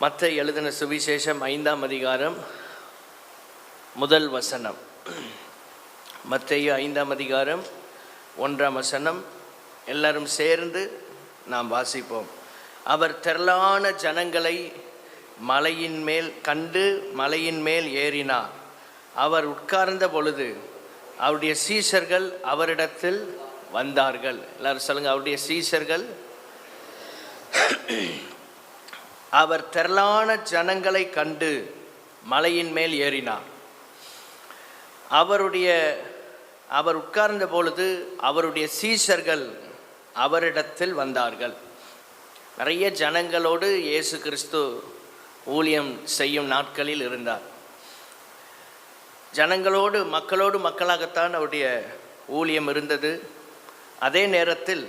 மத்தேயு எழுதின சுவிசேஷம் 5ஆம் அதிகாரம் முதல் வசனம். மத்தேயு 5ஆம் அதிகாரம் 1ஆம் வசனம். எல்லாரும் சேர்ந்து நாம் வாசிப்போம். அவர் திரளான ஜனங்களை மலையின் மேல் கண்டு மலையின் மேல் ஏறினார். அவர் உட்கார்ந்த பொழுது அவருடைய சீஷர்கள் அவரிடத்தில் வந்தார்கள். எல்லாரும் சொல்லுங்க, அவருடைய சீஷர்கள். அவர் திரளான ஜனங்களை கண்டு மலையின் மேல் ஏறினார். அவர் உட்கார்ந்த பொழுது அவருடைய சீஷர்கள் அவரிடத்தில் வந்தார்கள். நிறைய ஜனங்களோடு இயேசு கிறிஸ்து ஊழியம் செய்யும் நாட்களில் இருந்தார். மக்களோடு மக்களாகத்தான் அவருடைய ஊழியம் இருந்தது. அதே நேரத்தில்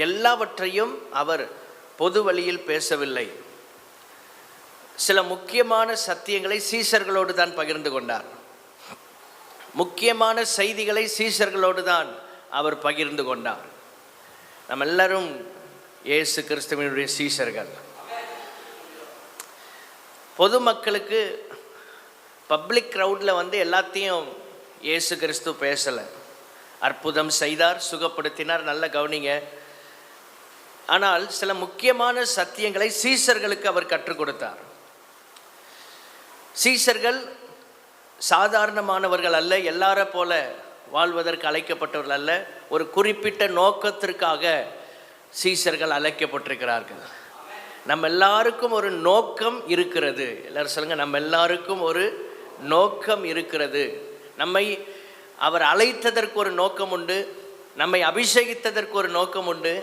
எல்லாவற்றையும் அவர் பொது வழியில் பேசவில்லை. சில முக்கியமான சத்தியங்களை சீஷர்களோடு தான் பகிர்ந்து கொண்டார். முக்கியமான செய்திகளை சீஷர்களோடு தான் அவர் பகிர்ந்து கொண்டார். நம்ம எல்லாரும் இயேசு கிறிஸ்துவினுடைய சீஷர்கள். பொதுமக்களுக்கு பப்ளிக் க்ரௌடில் எல்லாத்தையும் இயேசு கிறிஸ்து பேசலை. அற்புதம் செய்தார், சுகப்படுத்தினார், நல்ல கவனிங்க. ஆனால் சில முக்கியமான சத்தியங்களை சீஷர்களுக்கு அவர் கற்றுக் கொடுத்தார். சீஷர்கள் சாதாரணமானவர்கள் அல்ல, எல்லார போல வாழ்வதற்கு அழைக்கப்பட்டவர்கள் அல்ல. ஒரு குறிப்பிட்ட நோக்கத்திற்காக சீஷர்கள் அழைக்கப்பட்டிருக்கிறார்கள். நம்ம எல்லாருக்கும் ஒரு நோக்கம் இருக்கிறது. எல்லாரும் சொல்லுங்க, நம்ம எல்லாருக்கும் ஒரு நோக்கம் இருக்கிறது. நம்மை அவர் அழைத்ததற்கு ஒரு நோக்கம் உண்டு. நம்மை அபிஷேகித்ததற்கு ஒரு நோக்கம் உண்டு.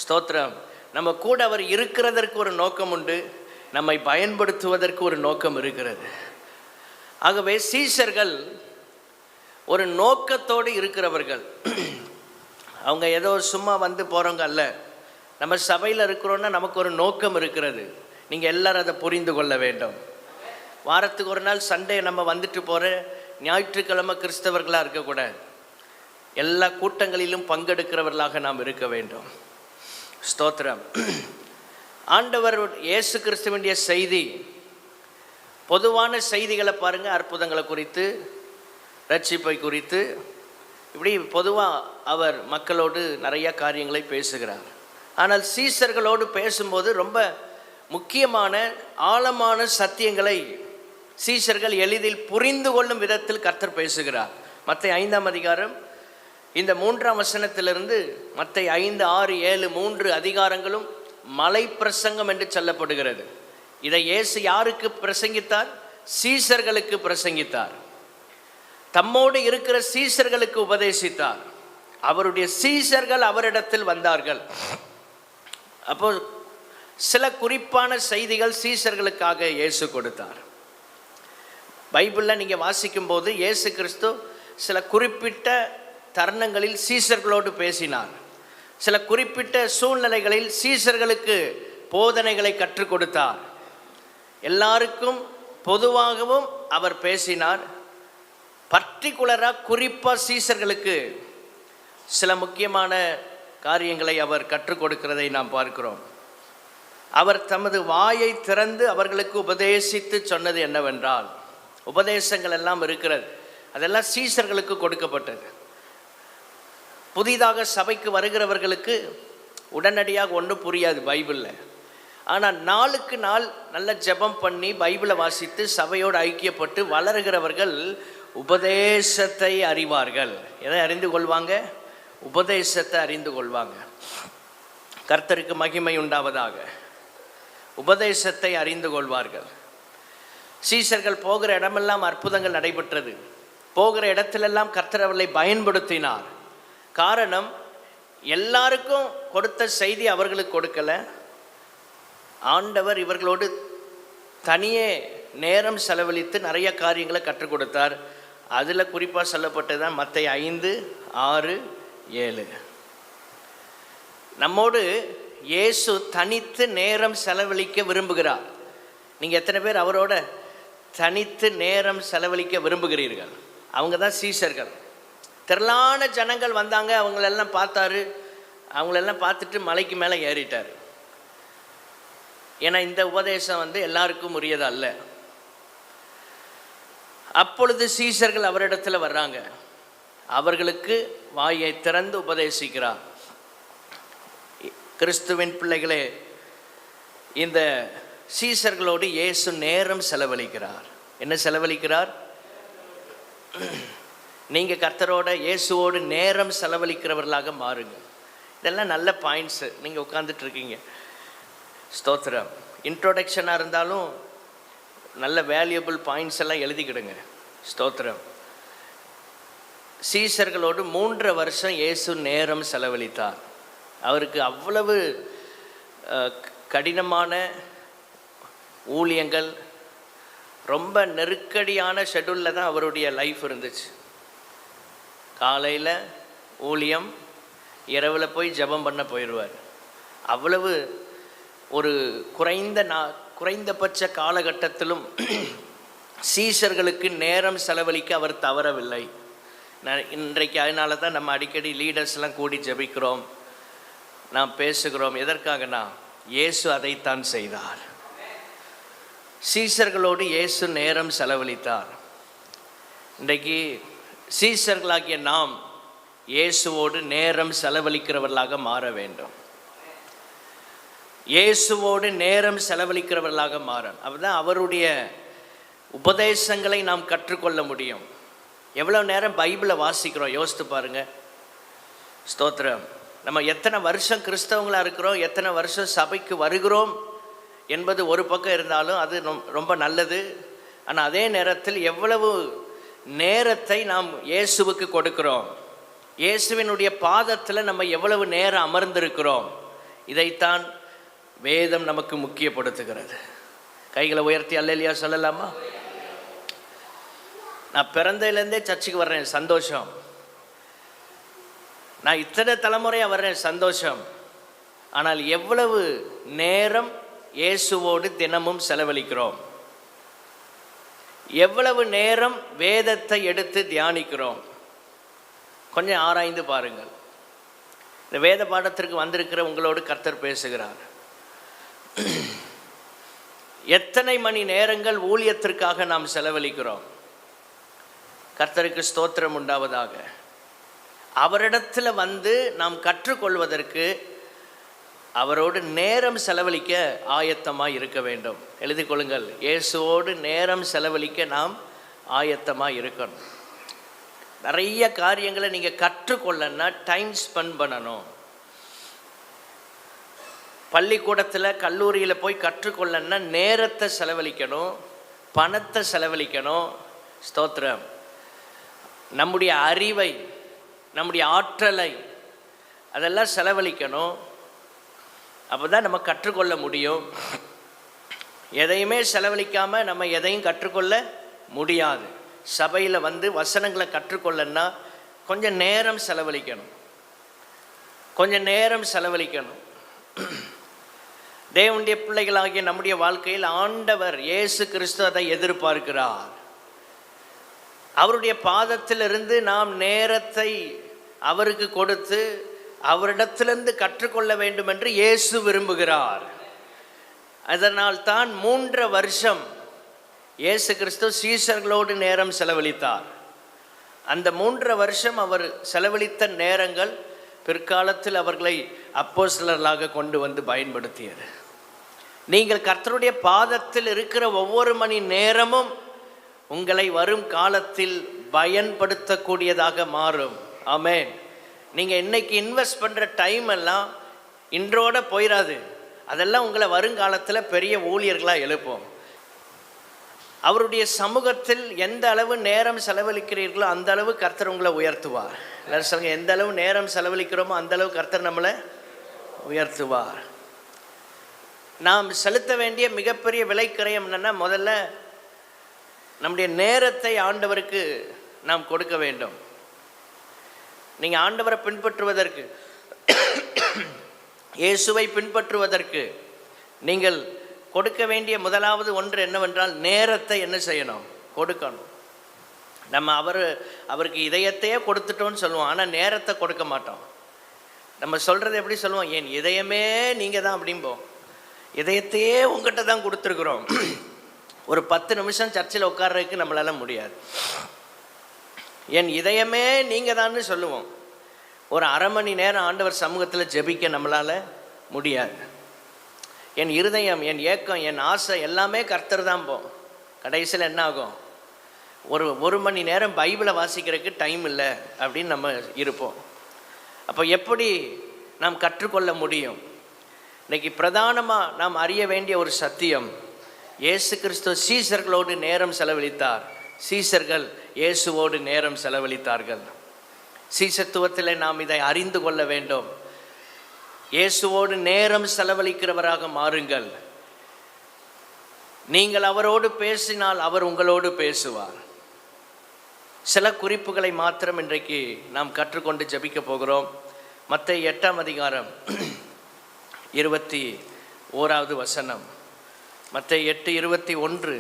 ஸ்தோத்திரம். நம்ம கூட அவர் இருக்கிறதற்கு ஒரு நோக்கம் உண்டு. நம்மை பயன்படுத்துவதற்கு ஒரு நோக்கம் இருக்கிறது. ஆகவே சீஷர்கள் ஒரு நோக்கத்தோடு இருக்கிறவர்கள். அவங்க ஏதோ சும்மா வந்து போகிறவங்க அல்ல. நம்ம சபையில் இருக்கிறோன்னா நமக்கு ஒரு நோக்கம் இருக்கிறது. நீங்கள் எல்லாரும் அதை புரிந்து கொள்ள வேண்டும். வாரத்துக்கு ஒரு நாள் சண்டே நம்ம வந்துட்டு போகிற ஞாயிற்றுக்கிழமை கிறிஸ்தவர்களாக இருக்கக்கூடாது. எல்லா கூட்டங்களிலும் பங்கெடுக்கிறவர்களாக நாம் இருக்க வேண்டும். ஸ்தோத்திரம். ஆண்டவர் இயேசு கிறிஸ்துவினுடைய செய்தி, பொதுவான செய்திகளை பாருங்கள். அற்புதங்களை குறித்து, ரட்சிப்பை குறித்து, இப்படி பொதுவாக அவர் மக்களோடு நிறைய காரியங்களை பேசுகிறார். ஆனால் சீஷர்களோடு பேசும்போது ரொம்ப முக்கியமான ஆழமான சத்தியங்களை சீஷர்கள் எளிதில் புரிந்து கொள்ளும் விதத்தில் கர்த்தர் பேசுகிறார். மத்தேயு 5ஆம் அதிகாரம் இந்த 3ஆம் வசனத்திலிருந்து மத்தேயு 5, 6, 7 3 அதிகாரங்களும் மலை பிரசங்கம் என்று சொல்லப்படுகிறது. இதை இயேசு யாருக்கு பிரசங்கித்தார்? சீஷர்களுக்கு பிரசங்கித்தார். தம்மோடு இருக்கிற சீஷர்களுக்கு உபதேசித்தார். அவருடைய சீஷர்கள் அவரிடத்தில் வந்தார்கள். அப்போ சில குறிப்பான செய்திகள் சீஷர்களுக்காக இயேசு கொடுத்தார். பைபிளில் நீங்கள் வாசிக்கும் போது இயேசு கிறிஸ்து சில குறிப்பிட்ட தருணங்களில் சீஷர்களோடு பேசினார். சில குறிப்பிட்ட சூழ்நிலைகளில் சீஷர்களுக்கு போதனைகளை கற்றுக் கொடுத்தார். எல்லாருக்கும் பொதுவாகவும் அவர் பேசினார். பர்டிகுலராக குறிப்பாக சீஷர்களுக்கு சில முக்கியமான காரியங்களை அவர் கற்றுக் கொடுக்கிறதை நாம் பார்க்கிறோம். அவர் தமது வாயை திறந்து அவர்களுக்கு உபதேசித்து சொன்னது என்னவென்றால், உபதேசங்கள் எல்லாம் இருக்கிறது, அதெல்லாம் சீஷர்களுக்கு கொடுக்கப்பட்டது. புதிதாக சபைக்கு வருகிறவர்களுக்கு உடனடியாக ஒன்றும் புரியாது பைபிளில். ஆனால் நாளுக்கு நாள் நல்ல ஜெபம் பண்ணி பைபிளை வாசித்து சபையோடு ஐக்கியப்பட்டு வளருகிறவர்கள் உபதேசத்தை அறிவார்கள். எதை அறிந்து கொள்வாங்க? உபதேசத்தை அறிந்து கொள்வாங்க. கர்த்தருக்கு மகிமை உண்டாவதாக. உபதேசத்தை அறிந்து கொள்வார்கள். சீஷர்கள் போகிற இடமெல்லாம் அற்புதங்கள் நடைபெற்றது. போகிற இடத்திலெல்லாம் கர்த்தர் அவர்களை பயன்படுத்தினார். காரணம், எல்லாருக்கும் கொடுத்த செய்தி அவர்களுக்கு கொடுக்கலை. ஆண்டவர் இவர்களோடு தனியே நேரம் செலவழித்து நிறைய காரியங்களை கற்றுக் கொடுத்தார். அதில் குறிப்பாக சொல்லப்பட்டது தான் மத்தேயு 5, 6, 7. நம்மோடு இயேசு தனித்து நேரம் செலவழிக்க விரும்புகிறார். நீங்கள் எத்தனை பேர் அவரோட தனித்து நேரம் செலவழிக்க விரும்புகிறீர்கள்? அவங்க தான் சீஷர்கள். திரளான ஜனங்கள் வந்தாங்க, அவங்களெல்லாம் பார்த்தாரு. அவங்களெல்லாம் பார்த்துட்டு மலைக்கு மேலே ஏறிட்டார். ஏன்னா இந்த உபதேசம் எல்லாருக்கும் உரியது அல்ல. அப்பொழுது சீஷர்கள் அவரிடத்தில் வர்றாங்க. அவர்களுக்கு வாயை திறந்து உபதேசிக்கிறார். கிறிஸ்துவின் பிள்ளைகளே, இந்த சீஷர்களோடு இயேசு நேரம் செலவழிக்கிறார். என்ன செலவழிக்கிறார்? நீங்கள் கர்த்தரோட இயேசுவோடு நேரம் செலவழிக்கிறவர்களாக மாறுங்க. இதெல்லாம் நல்ல பாயிண்ட்ஸு. நீங்கள் உட்காந்துட்டு இருக்கீங்க, ஸ்தோத்திரம். இன்ட்ரோடக்ஷனாக இருந்தாலும் நல்ல வேல்யூபிள் பாயிண்ட்ஸ் எல்லாம் எழுதிக்கிடுங்க, ஸ்தோத்திரம். சீஷர்களோடு 3 வருஷம் இயேசு நேரம் செலவழித்தார். அவருக்கு அவ்வளவு கடினமான ஊழியங்கள், ரொம்ப நெருக்கடியான ஷெட்யூலில் தான் அவருடைய லைஃப் இருந்துச்சு. காலையில் ஊழியம், இரவில் போய் ஜெபம் பண்ண போயிடுவார். அவ்வளவு ஒரு குறைந்தபட்ச காலகட்டத்திலும் சீஷர்களுக்கு நேரம் செலவழிக்க அவர் தவறவில்லை. இன்றைக்கு அதனால தான் நம்ம அடிக்கடி லீடர்ஸ்லாம் கூடி ஜெபிக்கிறோம், நாம் பேசுகிறோம். எதற்காகனா இயேசு அதைத்தான் செய்தார். சீஷர்களோடு இயேசு நேரம் செலவழித்தார். இன்றைக்கு சீஷர்களாகிய நாம் இயேசுவோடு நேரம் செலவழிக்கிறவர்களாக மாற வேண்டும். இயேசுவோடு நேரம் செலவழிக்கிறவர்களாக மாறணும். அப்பதான் அவருடைய உபதேசங்களை நாம் கற்றுக்கொள்ள முடியும். எவ்வளோ நேரம் பைபிளை வாசிக்கிறோம் யோசித்து பாருங்க, ஸ்தோத்திரம். நம்ம எத்தனை வருஷம் கிறிஸ்தவங்களாக இருக்கிறோம், எத்தனை வருஷம் சபைக்கு வருகிறோம் என்பது ஒரு பக்கம் இருந்தாலும் அது ரொம்ப நல்லது. ஆனால் அதே நேரத்தில் எவ்வளவு நேரத்தை நாம் இயேசுவுக்கு கொடுக்கிறோம், இயேசுவினுடைய பாதத்தில் நம்ம எவ்வளவு நேரம் அமர்ந்திருக்கிறோம், இதைத்தான் வேதம் நமக்கு முக்கியப்படுத்துகிறது. கைகளை உயர்த்தி அல்லேலூயா சொல்லலாமா? நான் பிறந்ததுலேருந்தே சர்ச்சுக்கு வர்றேன், சந்தோஷம். நான் இத்தனை தலைமுறையாக வர்றேன், சந்தோஷம். ஆனால் எவ்வளவு நேரம் இயேசுவோடு தினமும் செலவழிக்கிறோம், எவ்வளவு நேரம் வேதத்தை எடுத்து தியானிக்கிறோம், கொஞ்சம் ஆராய்ந்து பாருங்கள். இந்த வேத பாடத்திற்கு வந்திருக்கிற உங்களோடு கர்த்தர் பேசுகிறார். எத்தனை மணி நேரங்கள் ஊழியத்திற்காக நாம் செலவழிக்கிறோம்? கர்த்தருக்கு ஸ்தோத்திரம் உண்டாவதாக. அவரிடத்தில் நாம் கற்றுக்கொள்வதற்கு அவரோடு நேரம் செலவழிக்க ஆயத்தமாக இருக்க வேண்டும். எழுதி கொள்ளுங்கள், இயேசுவோடு நேரம் செலவழிக்க நாம் ஆயத்தமாக இருக்கணும். நிறைய காரியங்களை நீங்கள் கற்றுக்கொள்ளனா டைம் ஸ்பெண்ட் பண்ணணும். பள்ளிக்கூடத்தில் கல்லூரியில் போய் கற்றுக்கொள்ளனா நேரத்தை செலவழிக்கணும், பணத்தை செலவழிக்கணும். ஸ்தோத்திரம். நம்முடைய அறிவை, நம்முடைய ஆற்றலை அதெல்லாம் செலவழிக்கணும். அப்போ தான் நம்ம கற்றுக்கொள்ள முடியும். எதையுமே செலவழிக்காமல் நம்ம எதையும் கற்றுக்கொள்ள முடியாது. சபையில் வசனங்களை கற்றுக்கொள்ளன்னா கொஞ்சம் நேரம் செலவழிக்கணும், கொஞ்சம் நேரம் செலவழிக்கணும். தேவனுடைய பிள்ளைகளாகிய நம்முடைய வாழ்க்கையில் ஆண்டவர் இயேசு கிறிஸ்து அதை எதிர்பார்க்கிறார். அவருடைய பாதத்திலிருந்து நாம் நேரத்தை அவருக்கு கொடுத்து அவரிடத்திலிருந்து கற்றுக்கொள்ள வேண்டும் என்று இயேசு விரும்புகிறார். அதனால் தான் 3 வருஷம் இயேசு கிறிஸ்து சீஷர்களோடு நேரம் செலவழித்தார். அந்த 3 வருஷம் அவர் செலவழித்த நேரங்கள் பிற்காலத்தில் அவர்களை அப்போஸ்தலர்களாக கொண்டு வந்து பயன்படுத்தியது. நீங்கள் கர்த்தருடைய பாதத்தில் இருக்கிற ஒவ்வொரு மணி நேரமும் உங்களை வரும் காலத்தில் பயன்படுத்தக்கூடியதாக மாறும். ஆமென். நீங்கள் இன்னைக்கு இன்வெஸ்ட் பண்ணுற டைம் எல்லாம் இன்றோட போயிடாது. அதெல்லாம் உங்களை வருங்காலத்தில் பெரிய ஊழியர்களாக எழுப்போம். அவருடைய சமூகத்தில் எந்த அளவு நேரம் செலவழிக்கிறீர்களோ அந்த அளவு கர்த்தர் உங்களை உயர்த்துவார். எல்லாரும் சொல்லுங்க, எந்த அளவு நேரம் செலவழிக்கிறோமோ அந்த அளவு கர்த்தர் நம்மளை உயர்த்துவார். நாம் செலுத்த வேண்டிய மிகப்பெரிய விலைக்கிரயம் என்னென்னா, முதல்ல நம்முடைய நேரத்தை ஆண்டவருக்கு நாம் கொடுக்க வேண்டும். நீங்கள் ஆண்டவரை பின்பற்றுவதற்கு, இயேசுவை பின்பற்றுவதற்கு நீங்கள் கொடுக்க வேண்டிய முதலாவது ஒன்று என்னவென்றால் நேரத்தை என்ன செய்யணும்? கொடுக்கணும். நம்ம அவருக்கு இதயத்தையே கொடுத்துட்டோன்னு சொல்லுவோம், ஆனால் நேரத்தை கொடுக்க மாட்டோம். நம்ம சொல்கிறது எப்படி சொல்லுவோம்? என் இதயமே நீங்கள் தான் அப்படிம்போம். இதயத்தையே உங்ககிட்ட தான் கொடுத்துருக்குறோம். ஒரு 10 நிமிஷம் சர்ச்சில் உட்கார்றதுக்கு நம்மளால முடியாது. என் இதயமே நீங்கள் தான்னு சொல்லுவோம். ஒரு அரை மணி நேரம் ஆண்டவர் சமூகத்தில் ஜெபிக்க நம்மளால் முடியாது. என் இருதயம், என் ஏக்கம், என் ஆசை எல்லாமே கர்த்தர் தான். கடைசியில் என்ன ஆகும்? ஒரு மணி நேரம் பைபிளை வாசிக்கிறதுக்கு டைம் இல்லை அப்படின்னு நம்ம இருப்போம். அப்போ எப்படி நாம் கற்றுக்கொள்ள முடியும்? இன்றைக்கி பிரதானமாக நாம் அறிய வேண்டிய ஒரு சத்தியம், இயேசு கிறிஸ்து சீசர்களோடு நேரம் செலவழித்தார். சீசர்கள் இயேசுவோடு நேரம் செலவழித்தார்கள். சீசத்துவத்தில் நாம் இதை அறிந்து கொள்ள வேண்டும். இயேசுவோடு நேரம் செலவழிக்கிறவராக மாறுங்கள். நீங்கள் அவரோடு பேசினால் அவர் உங்களோடு பேசுவார். சில குறிப்புகளை மாத்திரம் இன்றைக்கு நாம் கற்றுக்கொண்டு ஜெபிக்க போகிறோம். மத்தேயு 8ஆம் அதிகாரம் 21வது வசனம். மத்தேயு 8:21.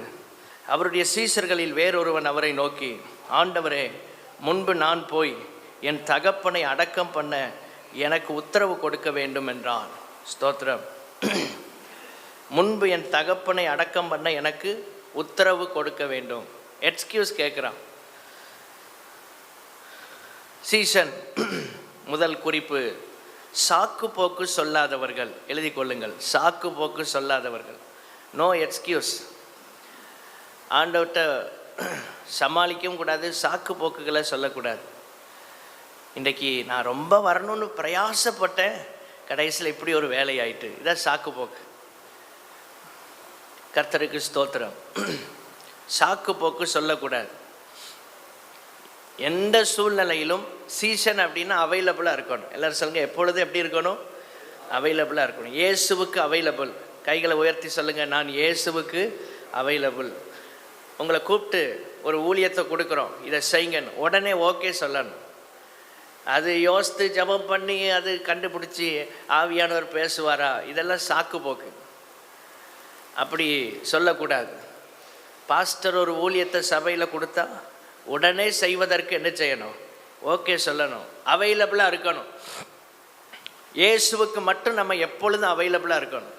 அவருடைய சீசர்களில் வேறொருவன் அவரை நோக்கி, ஆண்டவரே, முன்பு நான் போய் என் தகப்பனை அடக்கம் பண்ண எனக்கு உத்தரவு கொடுக்க வேண்டும் என்றான். ஸ்தோத்திரம். முன்பு என் தகப்பனை அடக்கம் பண்ண எனக்கு உத்தரவு கொடுக்க வேண்டும். எக்ஸ்கியூஸ் கேட்குறான். சீசன் முதல் குறிப்பு, சாக்கு போக்கு சொல்லாதவர்கள். எழுதி கொள்ளுங்கள், சாக்கு போக்கு சொல்லாதவர்கள். No excuse. ஆண்டவர்கிட்ட சமாளிக்கவும் கூடாது, சாக்கு போக்குகளை சொல்லக்கூடாது. இன்றைக்கி நான் ரொம்ப வரணும்னு பிரயாசப்பட்டேன், கடைசியில் இப்படி ஒரு வேலையாயிட்டு, இதான் சாக்கு போக்கு. கர்த்தருக்கு ஸ்தோத்திரம். சாக்கு போக்கு சொல்லக்கூடாது. எந்த சூழ்நிலையிலும் சீசன் அப்படின்னா அவைலபிளாக இருக்கணும். எல்லோரும் சொல்லுங்கள், எப்பொழுதும் எப்படி இருக்கணும்? அவைலபிளாக இருக்கணும். இயேசுவுக்கு அவைலபிள். கைகளை உயர்த்தி சொல்லுங்கள், நான் இயேசுவுக்கு அவைலபிள். உங்களை கூப்பிட்டு ஒரு ஊழியத்தை கொடுக்குறோம், இதை செய்யுங்கன்னு உடனே ஓகே சொல்லணும். அது யோசித்து ஜபம் பண்ணி அது கண்டுபிடிச்சி ஆவியானவர் பேசுவாரா, இதெல்லாம் சாக்கு போக்கு. அப்படி சொல்லக்கூடாது. பாஸ்டர் ஒரு ஊழியத்தை சபையில் கொடுத்தா உடனே செய்வதற்கு என்ன செய்யணும்? ஓகே சொல்லணும், அவைலபிளாக இருக்கணும். இயேசுவுக்கு மட்டும் நம்ம எப்பொழுதும் அவைலபிளாக இருக்கணும்.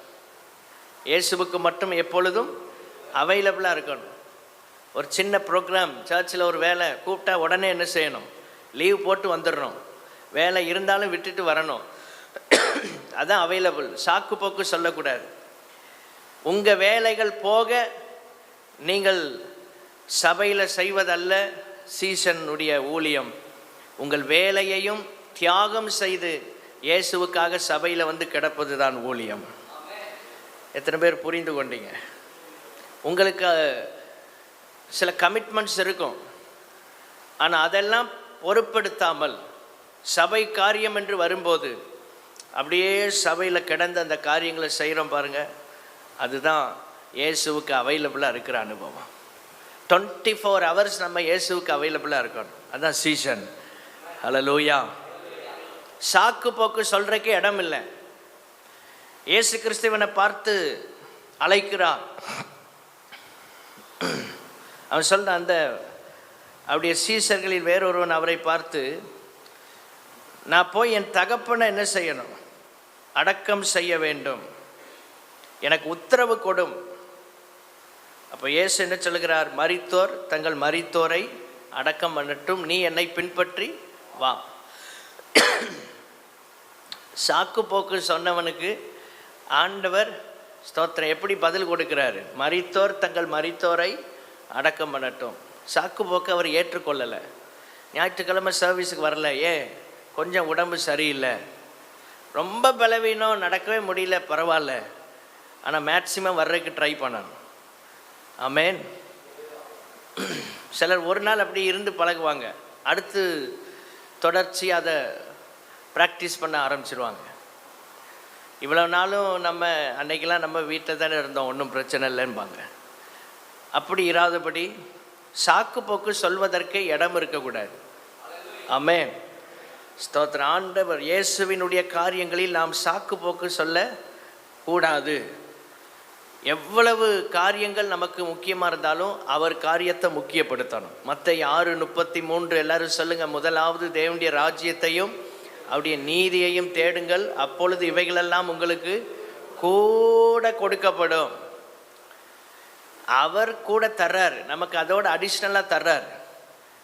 இயேசுவுக்கு மட்டும் எப்பொழுதும் அவைலபிளாக இருக்கணும். ஒரு சின்ன ப்ரோக்ராம், சர்ச்சில் ஒரு வேலை கூப்பிட்டா உடனே என்ன செய்யணும்? லீவ் போட்டு வந்துடணும். வேலை இருந்தாலும் விட்டுட்டு வரணும். அதான் அவைலபிள். சாக்கு போக்கு சொல்லக்கூடாது. உங்கள் வேலைகள் போக நீங்கள் சபையில் செய்வதல்ல சீசனுடைய ஊழியம். உங்கள் வேலையையும் தியாகம் செய்து இயேசுவுக்காக சபையில் வந்து கிடப்பது தான் ஊழியம். எத்தனை பேர் புரிந்து கொண்டீங்க? உங்களுக்கு சில கமிட்மெண்ட்ஸ் இருக்கும், ஆனால் அதெல்லாம் பொருட்படுத்தாமல் சபை காரியம் என்று வரும்போது அப்படியே சபையில் கிடந்த அந்த காரியங்களை செய்கிறோம் பாருங்கள், அதுதான் இயேசுவுக்கு அவைலபிளாக இருக்கிற அனுபவம். 24 hours நம்ம இயேசுவுக்கு அவைலபிளாக இருக்கணும். அதுதான் சீசன். ஹல்லேலூயா. சாக்கு போக்கு சொல்கிறக்கே இடம் இல்லை. இயேசு கிறிஸ்துவனை பார்த்து அழைக்கிறார். அவன் சொல்ற அந்த அவருடைய சீசர்களில் வேறொருவன் அவரை பார்த்து, நான் போய் என் தகப்பனை என்ன செய்யணும்? அடக்கம் செய்ய வேண்டும், எனக்கு உத்தரவு கொடும். அப்போ இயேசு என்ன சொல்கிறார்? மரித்தோர் தங்கள் மரித்தோரை அடக்கம் பண்ணட்டும், நீ என்னை பின்பற்றி வா. சாக்கு போக்கு சொன்னவனுக்கு ஆண்டவர் ஸ்தோத்திரம் எப்படி பதில் கொடுக்கிறாரு? மரித்தோர் தங்கள் மரித்தோரை அடக்கம் பண்ணட்டும். சாக்கு போக்கு அவர் ஏற்றுக்கொள்ளலை. ஞாயிற்றுக்கிழமை சர்வீஸுக்கு வரல, ஏன்? கொஞ்சம் உடம்பு சரியில்லை, ரொம்ப பலவீனம், நடக்கவே முடியல, பரவாயில்ல, ஆனால் மேக்சிமம் வர்றதுக்கு ட்ரை பண்ணணும். ஆமேன். சிலர் ஒரு நாள் அப்படி இருந்து பழகுவாங்க, அடுத்து தொடர்ச்சி அதை ப்ராக்டிஸ் பண்ண ஆரம்பிச்சிடுவாங்க. இவ்வளோ நாளும் நம்ம அன்னைக்கெல்லாம் நம்ம வீட்டில் தானே இருந்தோம், ஒன்றும் பிரச்சனை இல்லைன்பாங்க. அப்படி இராதபடி சாக்கு போக்கு சொல்வதற்கே இடம் இருக்கக்கூடாது. ஆமென். ஸ்தோத்திரம். ஆண்டவர் இயேசுவினுடைய காரியங்களில் நாம் சாக்கு போக்கு சொல்ல கூடாது. எவ்வளவு காரியங்கள் நமக்கு முக்கியமாக இருந்தாலும் அவர் காரியத்தை முக்கியப்படுத்தணும். மத்தேயு 6:33 எல்லாரும் சொல்லுங்கள், முதலாவது தேவனுடைய ராஜ்யத்தையும் அவருடைய நீதியையும் தேடுங்கள், அப்பொழுது இவைகளெல்லாம் உங்களுக்கு கூட கொடுக்கப்படும். அவர் கூட தர்றார், நமக்கு அதோட அடிஷ்னலாக தர்றார்.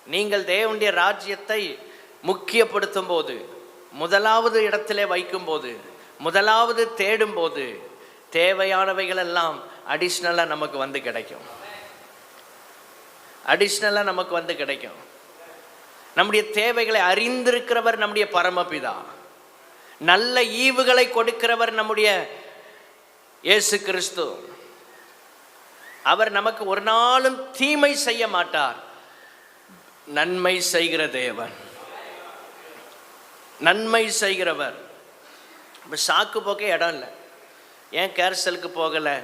நீங்கள் தேவனுடைய ராஜ்யத்தை முக்கியப்படுத்தும் போது, முதலாவது இடத்திலே வைக்கும்போது, முதலாவது தேடும்போது, தேவையானவைகள் எல்லாம் அடிஷ்னலாக நமக்கு வந்து கிடைக்கும். அடிஷ்னலாக நமக்கு வந்து கிடைக்கும். நம்முடைய தேவைகளை அறிந்திருக்கிறவர் நம்முடைய பரமபிதா. நல்ல ஈவுகளை கொடுக்கிறவர் நம்முடைய இயேசு கிறிஸ்து. அவர் நமக்கு ஒரு நாளும் தீமை செய்ய மாட்டார். நன்மை செய்கிற தேவன், நன்மை செய்கிறவர். இப்போ சாக்கு போக்க இடம் இல்லை. ஏன் கேர்சலுக்கு போகலை?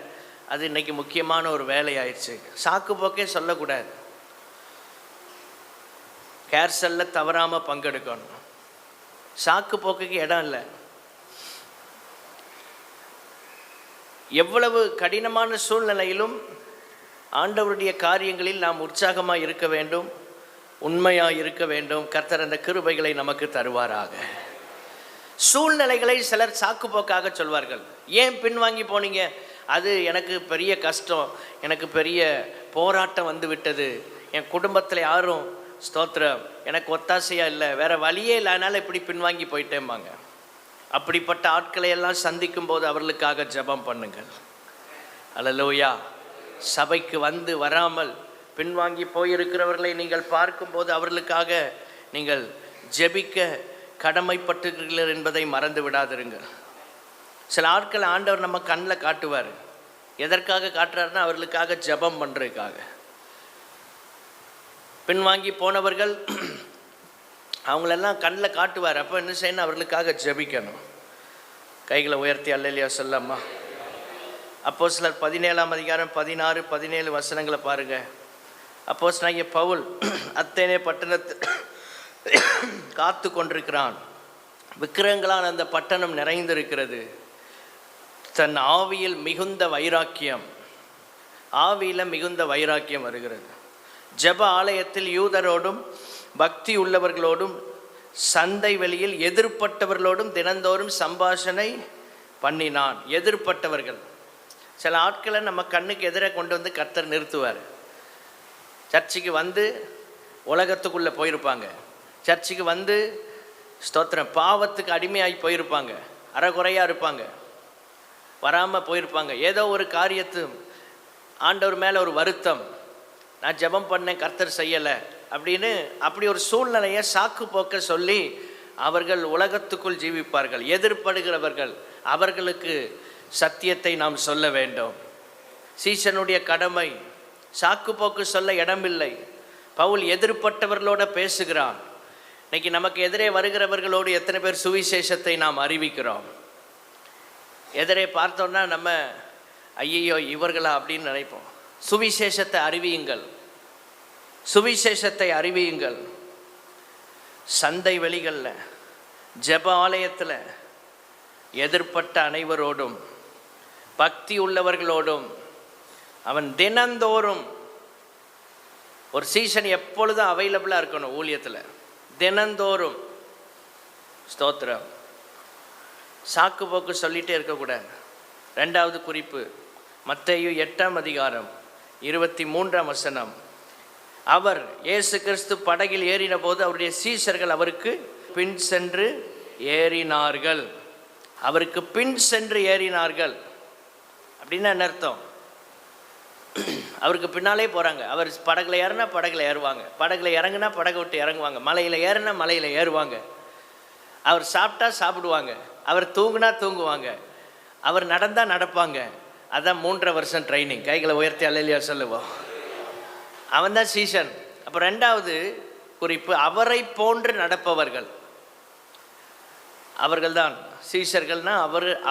அது இன்னைக்கு முக்கியமான ஒரு வேலையாயிடுச்சு. சாக்கு போக்கே சொல்லக்கூடாது. கேர்சலில் தவறாமல் பங்கெடுக்கணும். சாக்கு போக்குக்கு இடம் இல்லை. எவ்வளவு கடினமான சூழ்நிலையிலும் ஆண்டவருடைய காரியங்களில் நாம் உற்சாகமாக இருக்க வேண்டும், உண்மையாக இருக்க வேண்டும். கர்த்தர் அந்த கிருபைகளை நமக்கு தருவாராக. சூழ்நிலைகளை சிலர் சாக்கு போக்காக சொல்வார்கள். ஏன் பின்வாங்கி போனீங்க? அது எனக்கு பெரிய கஷ்டம், எனக்கு பெரிய போராட்டம் வந்து விட்டது, என் குடும்பத்தில் யாரும் ஸ்தோத்திரம் எனக்கு ஒத்தாசையாக இல்லை, வேறு வழியே இல்லை, அதனால் இப்படி பின்வாங்கி போயிட்டேம்பாங்க. அப்படிப்பட்ட ஆட்களை எல்லாம் சந்திக்கும் போது அவர்களுக்காக ஜெபம் பண்ணுங்கள். அல்லேலூயா. சபைக்கு வந்து வராமல் பின்வாங்கி போயிருக்கிறவர்களை நீங்கள் பார்க்கும்போது அவர்களுக்காக நீங்கள் ஜெபிக்க கடமைப்பட்டுகிறீர்கள் என்பதை மறந்து விடாதிருங்கள். சில ஆட்கள் ஆண்டவர் நம்ம கண்ணில் காட்டுவார். எதற்காக காட்டுறாருன்னா அவர்களுக்காக ஜெபம் பண்ணுறதுக்காக. பின்வாங்கி போனவர்கள் அவங்களெல்லாம் கண்ணில் காட்டுவார். அப்போ என்ன செய்யணும்? அவர்களுக்காக ஜெபிக்கணும். கைகளை உயர்த்தி அல்லேலூயா சொல்லம்மா. அப்போஸ்தலர் 17ஆம் அதிகாரம் 16, 17 வசனங்களை பாருங்கள். அப்போஸ்தலனாகிய பவுல் அத்தேனே பட்டணத்தை காத்து கொண்டிருக்கிறான். விக்கிரகங்களால் அந்த பட்டணம் நிறைந்திருக்கிறது. தன் ஆவியில் மிகுந்த வைராக்கியம், ஆவியில் மிகுந்த வைராக்கியம் வருகிறது. ஜெப ஆலயத்தில் யூதரோடும் பக்தி உள்ளவர்களோடும் சந்தை வெளியில் எதிர்ப்பட்டவர்களோடும் தினந்தோறும் சம்பாஷணை பண்ணினான். எதிர்ப்பட்டவர்கள் சில ஆட்களை நம்ம கண்ணுக்கு எதிராக கொண்டு வந்து கர்த்தர் நிறுத்துவார். சர்ச்சுக்கு வந்து உலகத்துக்குள்ளே போயிருப்பாங்க, சர்ச்சுக்கு வந்து ஸ்தோத்திரம் பாவத்துக்கு அடிமையாகி போயிருப்பாங்க, அறகுறையாக இருப்பாங்க, வராமல் போயிருப்பாங்க. ஏதோ ஒரு காரியத்து ஆண்டவர் மேலே ஒரு வருத்தம், நான் ஜெபம் பண்ணேன் கர்த்தர் செய்யலை அப்படின்னு, அப்படி ஒரு சூழ்நிலையை சாக்கு போக்க சொல்லி அவர்கள் உலகத்துக்குள் ஜீவிப்பார்கள். எதிர்ப்படுகிறவர்கள், அவர்களுக்கு சத்தியத்தை நாம் சொல்ல வேண்டும். சீசனுடைய கடமை. சாக்கு போக்கு சொல்ல இடமில்லை. பவுல் எதிர்ப்பட்டவர்களோட பேசுகிறான். இன்னைக்கு நமக்கு எதிரே வருகிறவர்களோடு எத்தனை பேர் சுவிசேஷத்தை நாம் அறிவிக்கிறோம்? எதிரே பார்த்தோன்னா நம்ம ஐயோ இவர்களா அப்படின்னு நினைப்போம். சுவிசேஷத்தை அறிவியுங்கள், சுவிசேஷத்தை அறிவியுங்கள். சந்தை வெளிகளில், ஜெப ஆலயத்தில் எதிர்ப்பட்ட அனைவரோடும் பக்தி உள்ளவர்களோடும் அவன் தினந்தோறும், ஒரு சீசன் எப்பொழுதும் அவைலபிளாக இருக்கணும் ஊழியத்தில், தினந்தோறும் ஸ்தோத்திரம். சாக்கு போக்கு சொல்லிகிட்டே இருக்கக்கூடாது. 2வது குறிப்பு மத்தேயு 8ஆம் அதிகாரம் 23ஆம் வசனம். அவர் இயேசு கிறிஸ்து படகில் ஏறின போது அவருடைய சீஷர்கள் அவருக்கு பின் சென்று ஏறினார்கள். அவருக்கு பின் சென்று ஏறினார்கள் அப்படின்னா என்ன அர்த்தம்? அவருக்கு பின்னாலே போகிறாங்க. அவர் படகுல ஏறினா படகுல ஏறுவாங்க, படகுல இறங்குனா படகை விட்டு இறங்குவாங்க, மலையில் ஏறினா மலையில் ஏறுவாங்க, அவர் சாப்பிட்டா சாப்பிடுவாங்க, அவர் தூங்குனா தூங்குவாங்க, அவர் நடந்தால் நடப்பாங்க. அதான் 3.5 வருஷம் ட்ரைனிங். கைகளை உயர்த்தி அல்லேலூயா சொல்லுவோம். அவன் தான் சீசன். அப்போ 2வது குறிப்பு அவரை போன்று நடப்பவர்கள். அவர்கள்தான் சீஷர்கள்னா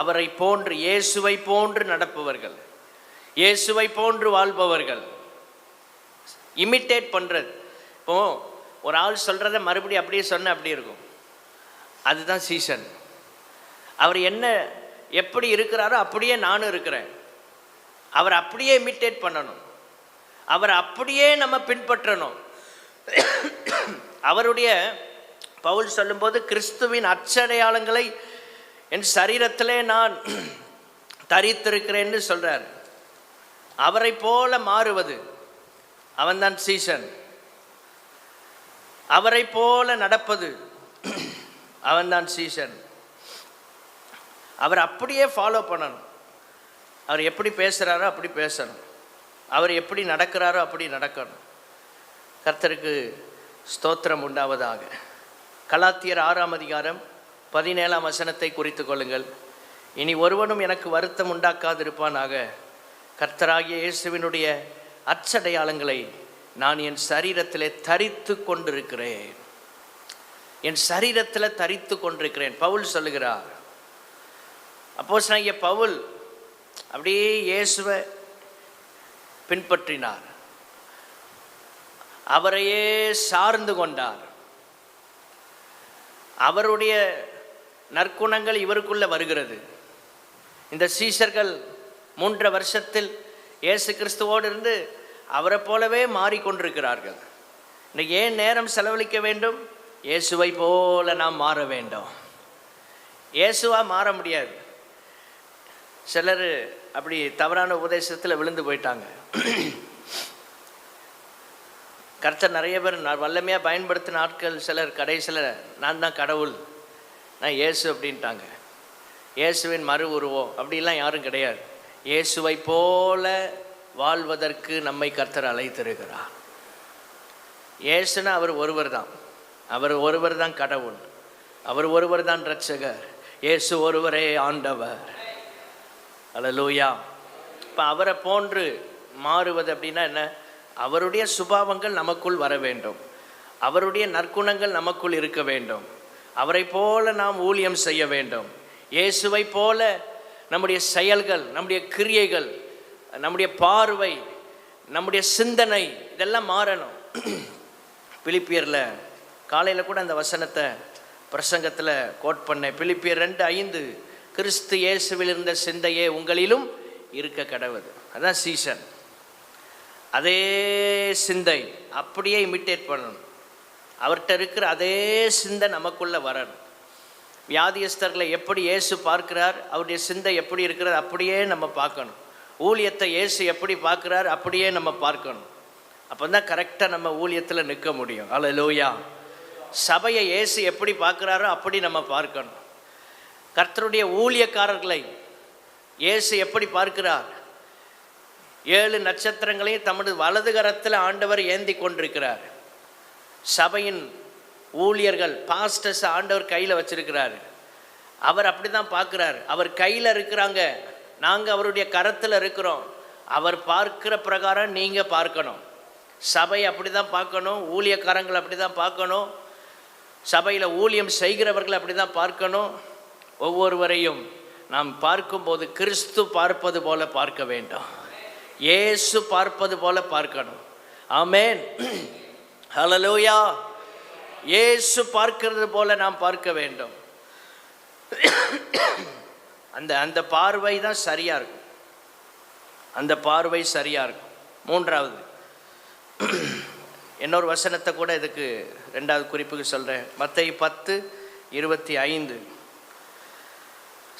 அவரை போன்று, இயேசுவை போன்று நடப்பவர்கள், இயேசுவை போன்று வாழ்பவர்கள். இமிட்டேட் பண்ணுறது. இப்போ ஒரு ஆள் சொல்கிறத மறுபடியும் அப்படியே சொன்ன அப்படி இருக்கும், அதுதான் சீசன். அவர் என்ன எப்படி இருக்கிறாரோ அப்படியே நானும் இருக்கிறேன். அவர் அப்படியே இமிட்டேட் பண்ணணும், அவர் அப்படியே நம்ம பின்பற்றணும். அவருடைய பவுல் சொல்லும்போது கிறிஸ்துவின் அச்சடையாளங்களை என் சரீரத்திலே நான் தரித்திருக்கிறேன்னு சொல்றார். அவரை போல மாறுவது, அவன்தான் சீசன். அவரை போல நடப்பது, அவன்தான் சீசன். அவர் அப்படியே ஃபாலோ பண்ணணும். அவர் எப்படி பேசுகிறாரோ அப்படி பேசணும். அவர் எப்படி நடக்கிறாரோ அப்படி நடக்கணும். கர்த்தருக்கு ஸ்தோத்திரம் உண்டாவதாக. கலாத்தியர் 6ஆம் அதிகாரம் 17ஆம் வசனத்தை குறித்து கொள்ளுங்கள். இனி ஒருவனும் எனக்கு வருத்தம் உண்டாக்காதிருப்பானாக. கர்த்தராகிய இயேசுவினுடைய அச்சடையாளங்களை நான் என் சரீரத்திலே தரித்து கொண்டிருக்கிறேன். என் சரீரத்தில் தரித்து கொண்டிருக்கிறேன் பவுல் சொல்லுகிறார். அப்போஸ்தலனாகிய பவுல் அப்படியே இயேசுவை பின்பற்றினார். அவரையே சார்ந்து கொண்டார். அவருடைய நற்குணங்கள் இவருக்குள்ள வருகிறது. இந்த சீஷர்கள் 3 வருஷத்தில் இயேசு கிறிஸ்துவோடு இருந்து அவரை போலவே மாறிக்கொண்டிருக்கிறார்கள். இன்னைக்கு ஏன் நேரம் செலவழிக்க வேண்டும்? இயேசுவை போல நாம் மாற வேண்டும். இயேசுவா மாற முடியாது. சிலர் அப்படி தவறான உபதேசத்தில் விழுந்து போயிட்டாங்க. கர்த்தர் நிறைய பேர் வல்லமையாக பயன்படுத்தின ஆட்கள் சிலர் கடைசியில் நான் தான் கடவுள், நான் இயேசு அப்படின்ட்டாங்க. இயேசுவின் மறு உருவம் அப்படிலாம் யாரும் கிடையாது. இயேசுவை போல வாழ்வதற்கு நம்மை கர்த்தர் அழைத்திருக்கிறார். இயேசுனா அவர் ஒருவர் தான். அவர் ஒருவர் தான் கடவுள். அவர் ஒருவர் தான் இரட்சகர். இயேசு ஒருவரே ஆண்டவர். அல்லேலூயா. இப்போ அவரை போன்று மாறுவது அப்படின்னா என்ன? அவருடைய சுபாவங்கள் நமக்குள் வர வேண்டும். அவருடைய நற்குணங்கள் நமக்குள் இருக்க வேண்டும். அவரை போல நாம் ஊழியம் செய்ய வேண்டும். இயேசுவை போல நம்முடைய செயல்கள், நம்முடைய கிரியைகள், நம்முடைய பார்வை, நம்முடைய சிந்தனை இதெல்லாம் மாறணும். பிலிப்பியரில் காலையில் கூட அந்த வசனத்தை பிரசங்கத்தில் கோட் பண்ணேன். பிலிப்பியர் 2:5, கிறிஸ்து இயேசுவில் இருந்த சிந்தையே உங்களிலும் இருக்க கடவுது. அதான் சீசன். அதே சிந்தை அப்படியே இமிட்டேட் பண்ணணும். அவர்கிட்ட இருக்கிற அதே சிந்தை நமக்குள்ளே வரணும். வியாதியஸ்தர்களை எப்படி இயேசு பார்க்கிறார், அவருடைய சிந்தை எப்படி இருக்கிறது அப்படியே நம்ம பார்க்கணும். ஊழியத்தை இயேசு எப்படி பார்க்குறார் அப்படியே நம்ம பார்க்கணும். அப்போ தான் கரெக்டாக நம்ம ஊழியத்தில் நிற்க முடியும். அல்லேலூயா. சபையை இயேசு எப்படி பார்க்குறாரோ அப்படி நம்ம பார்க்கணும். கர்த்தருடைய ஊழியக்காரர்களை இயேசு எப்படி பார்க்கிறார்? 7 நட்சத்திரங்களையும் தமது வலது கரத்தில் ஆண்டவர் ஏந்தி கொண்டிருக்கிறார். சபையின் ஊழியர்கள், பாஸ்டர்ஸ் ஆண்டவர் கையில் வச்சிருக்கிறாரு. அவர் அப்படி தான் பார்க்குறாரு. அவர் கையில் இருக்கிறாங்க, நாங்கள் அவருடைய கரத்தில் இருக்கிறோம். அவர் பார்க்கிற பிரகாரம் நீங்கள் பார்க்கணும். சபை அப்படி தான் பார்க்கணும். ஊழியக்காரங்கள் அப்படி தான் பார்க்கணும். சபையில் ஊழியம் செய்கிறவர்கள் அப்படி தான் பார்க்கணும். ஒவ்வொருவரையும் நாம் பார்க்கும்போது கிறிஸ்து பார்ப்பது போல பார்க்க வேண்டும். இயேசு பார்ப்பது போல பார்க்கணும். ஆமென். ஹல்லேலூயா. இயேசு பார்க்கிறது போல நாம் பார்க்க வேண்டும். அந்த பார்வை தான் சரியாக இருக்கும். அந்த பார்வை சரியாக இருக்கும். 3வது இன்னொரு வசனத்தை கூட இதுக்கு 2வது குறிப்புக்கு சொல்கிறேன். மத்தேயு 10:25,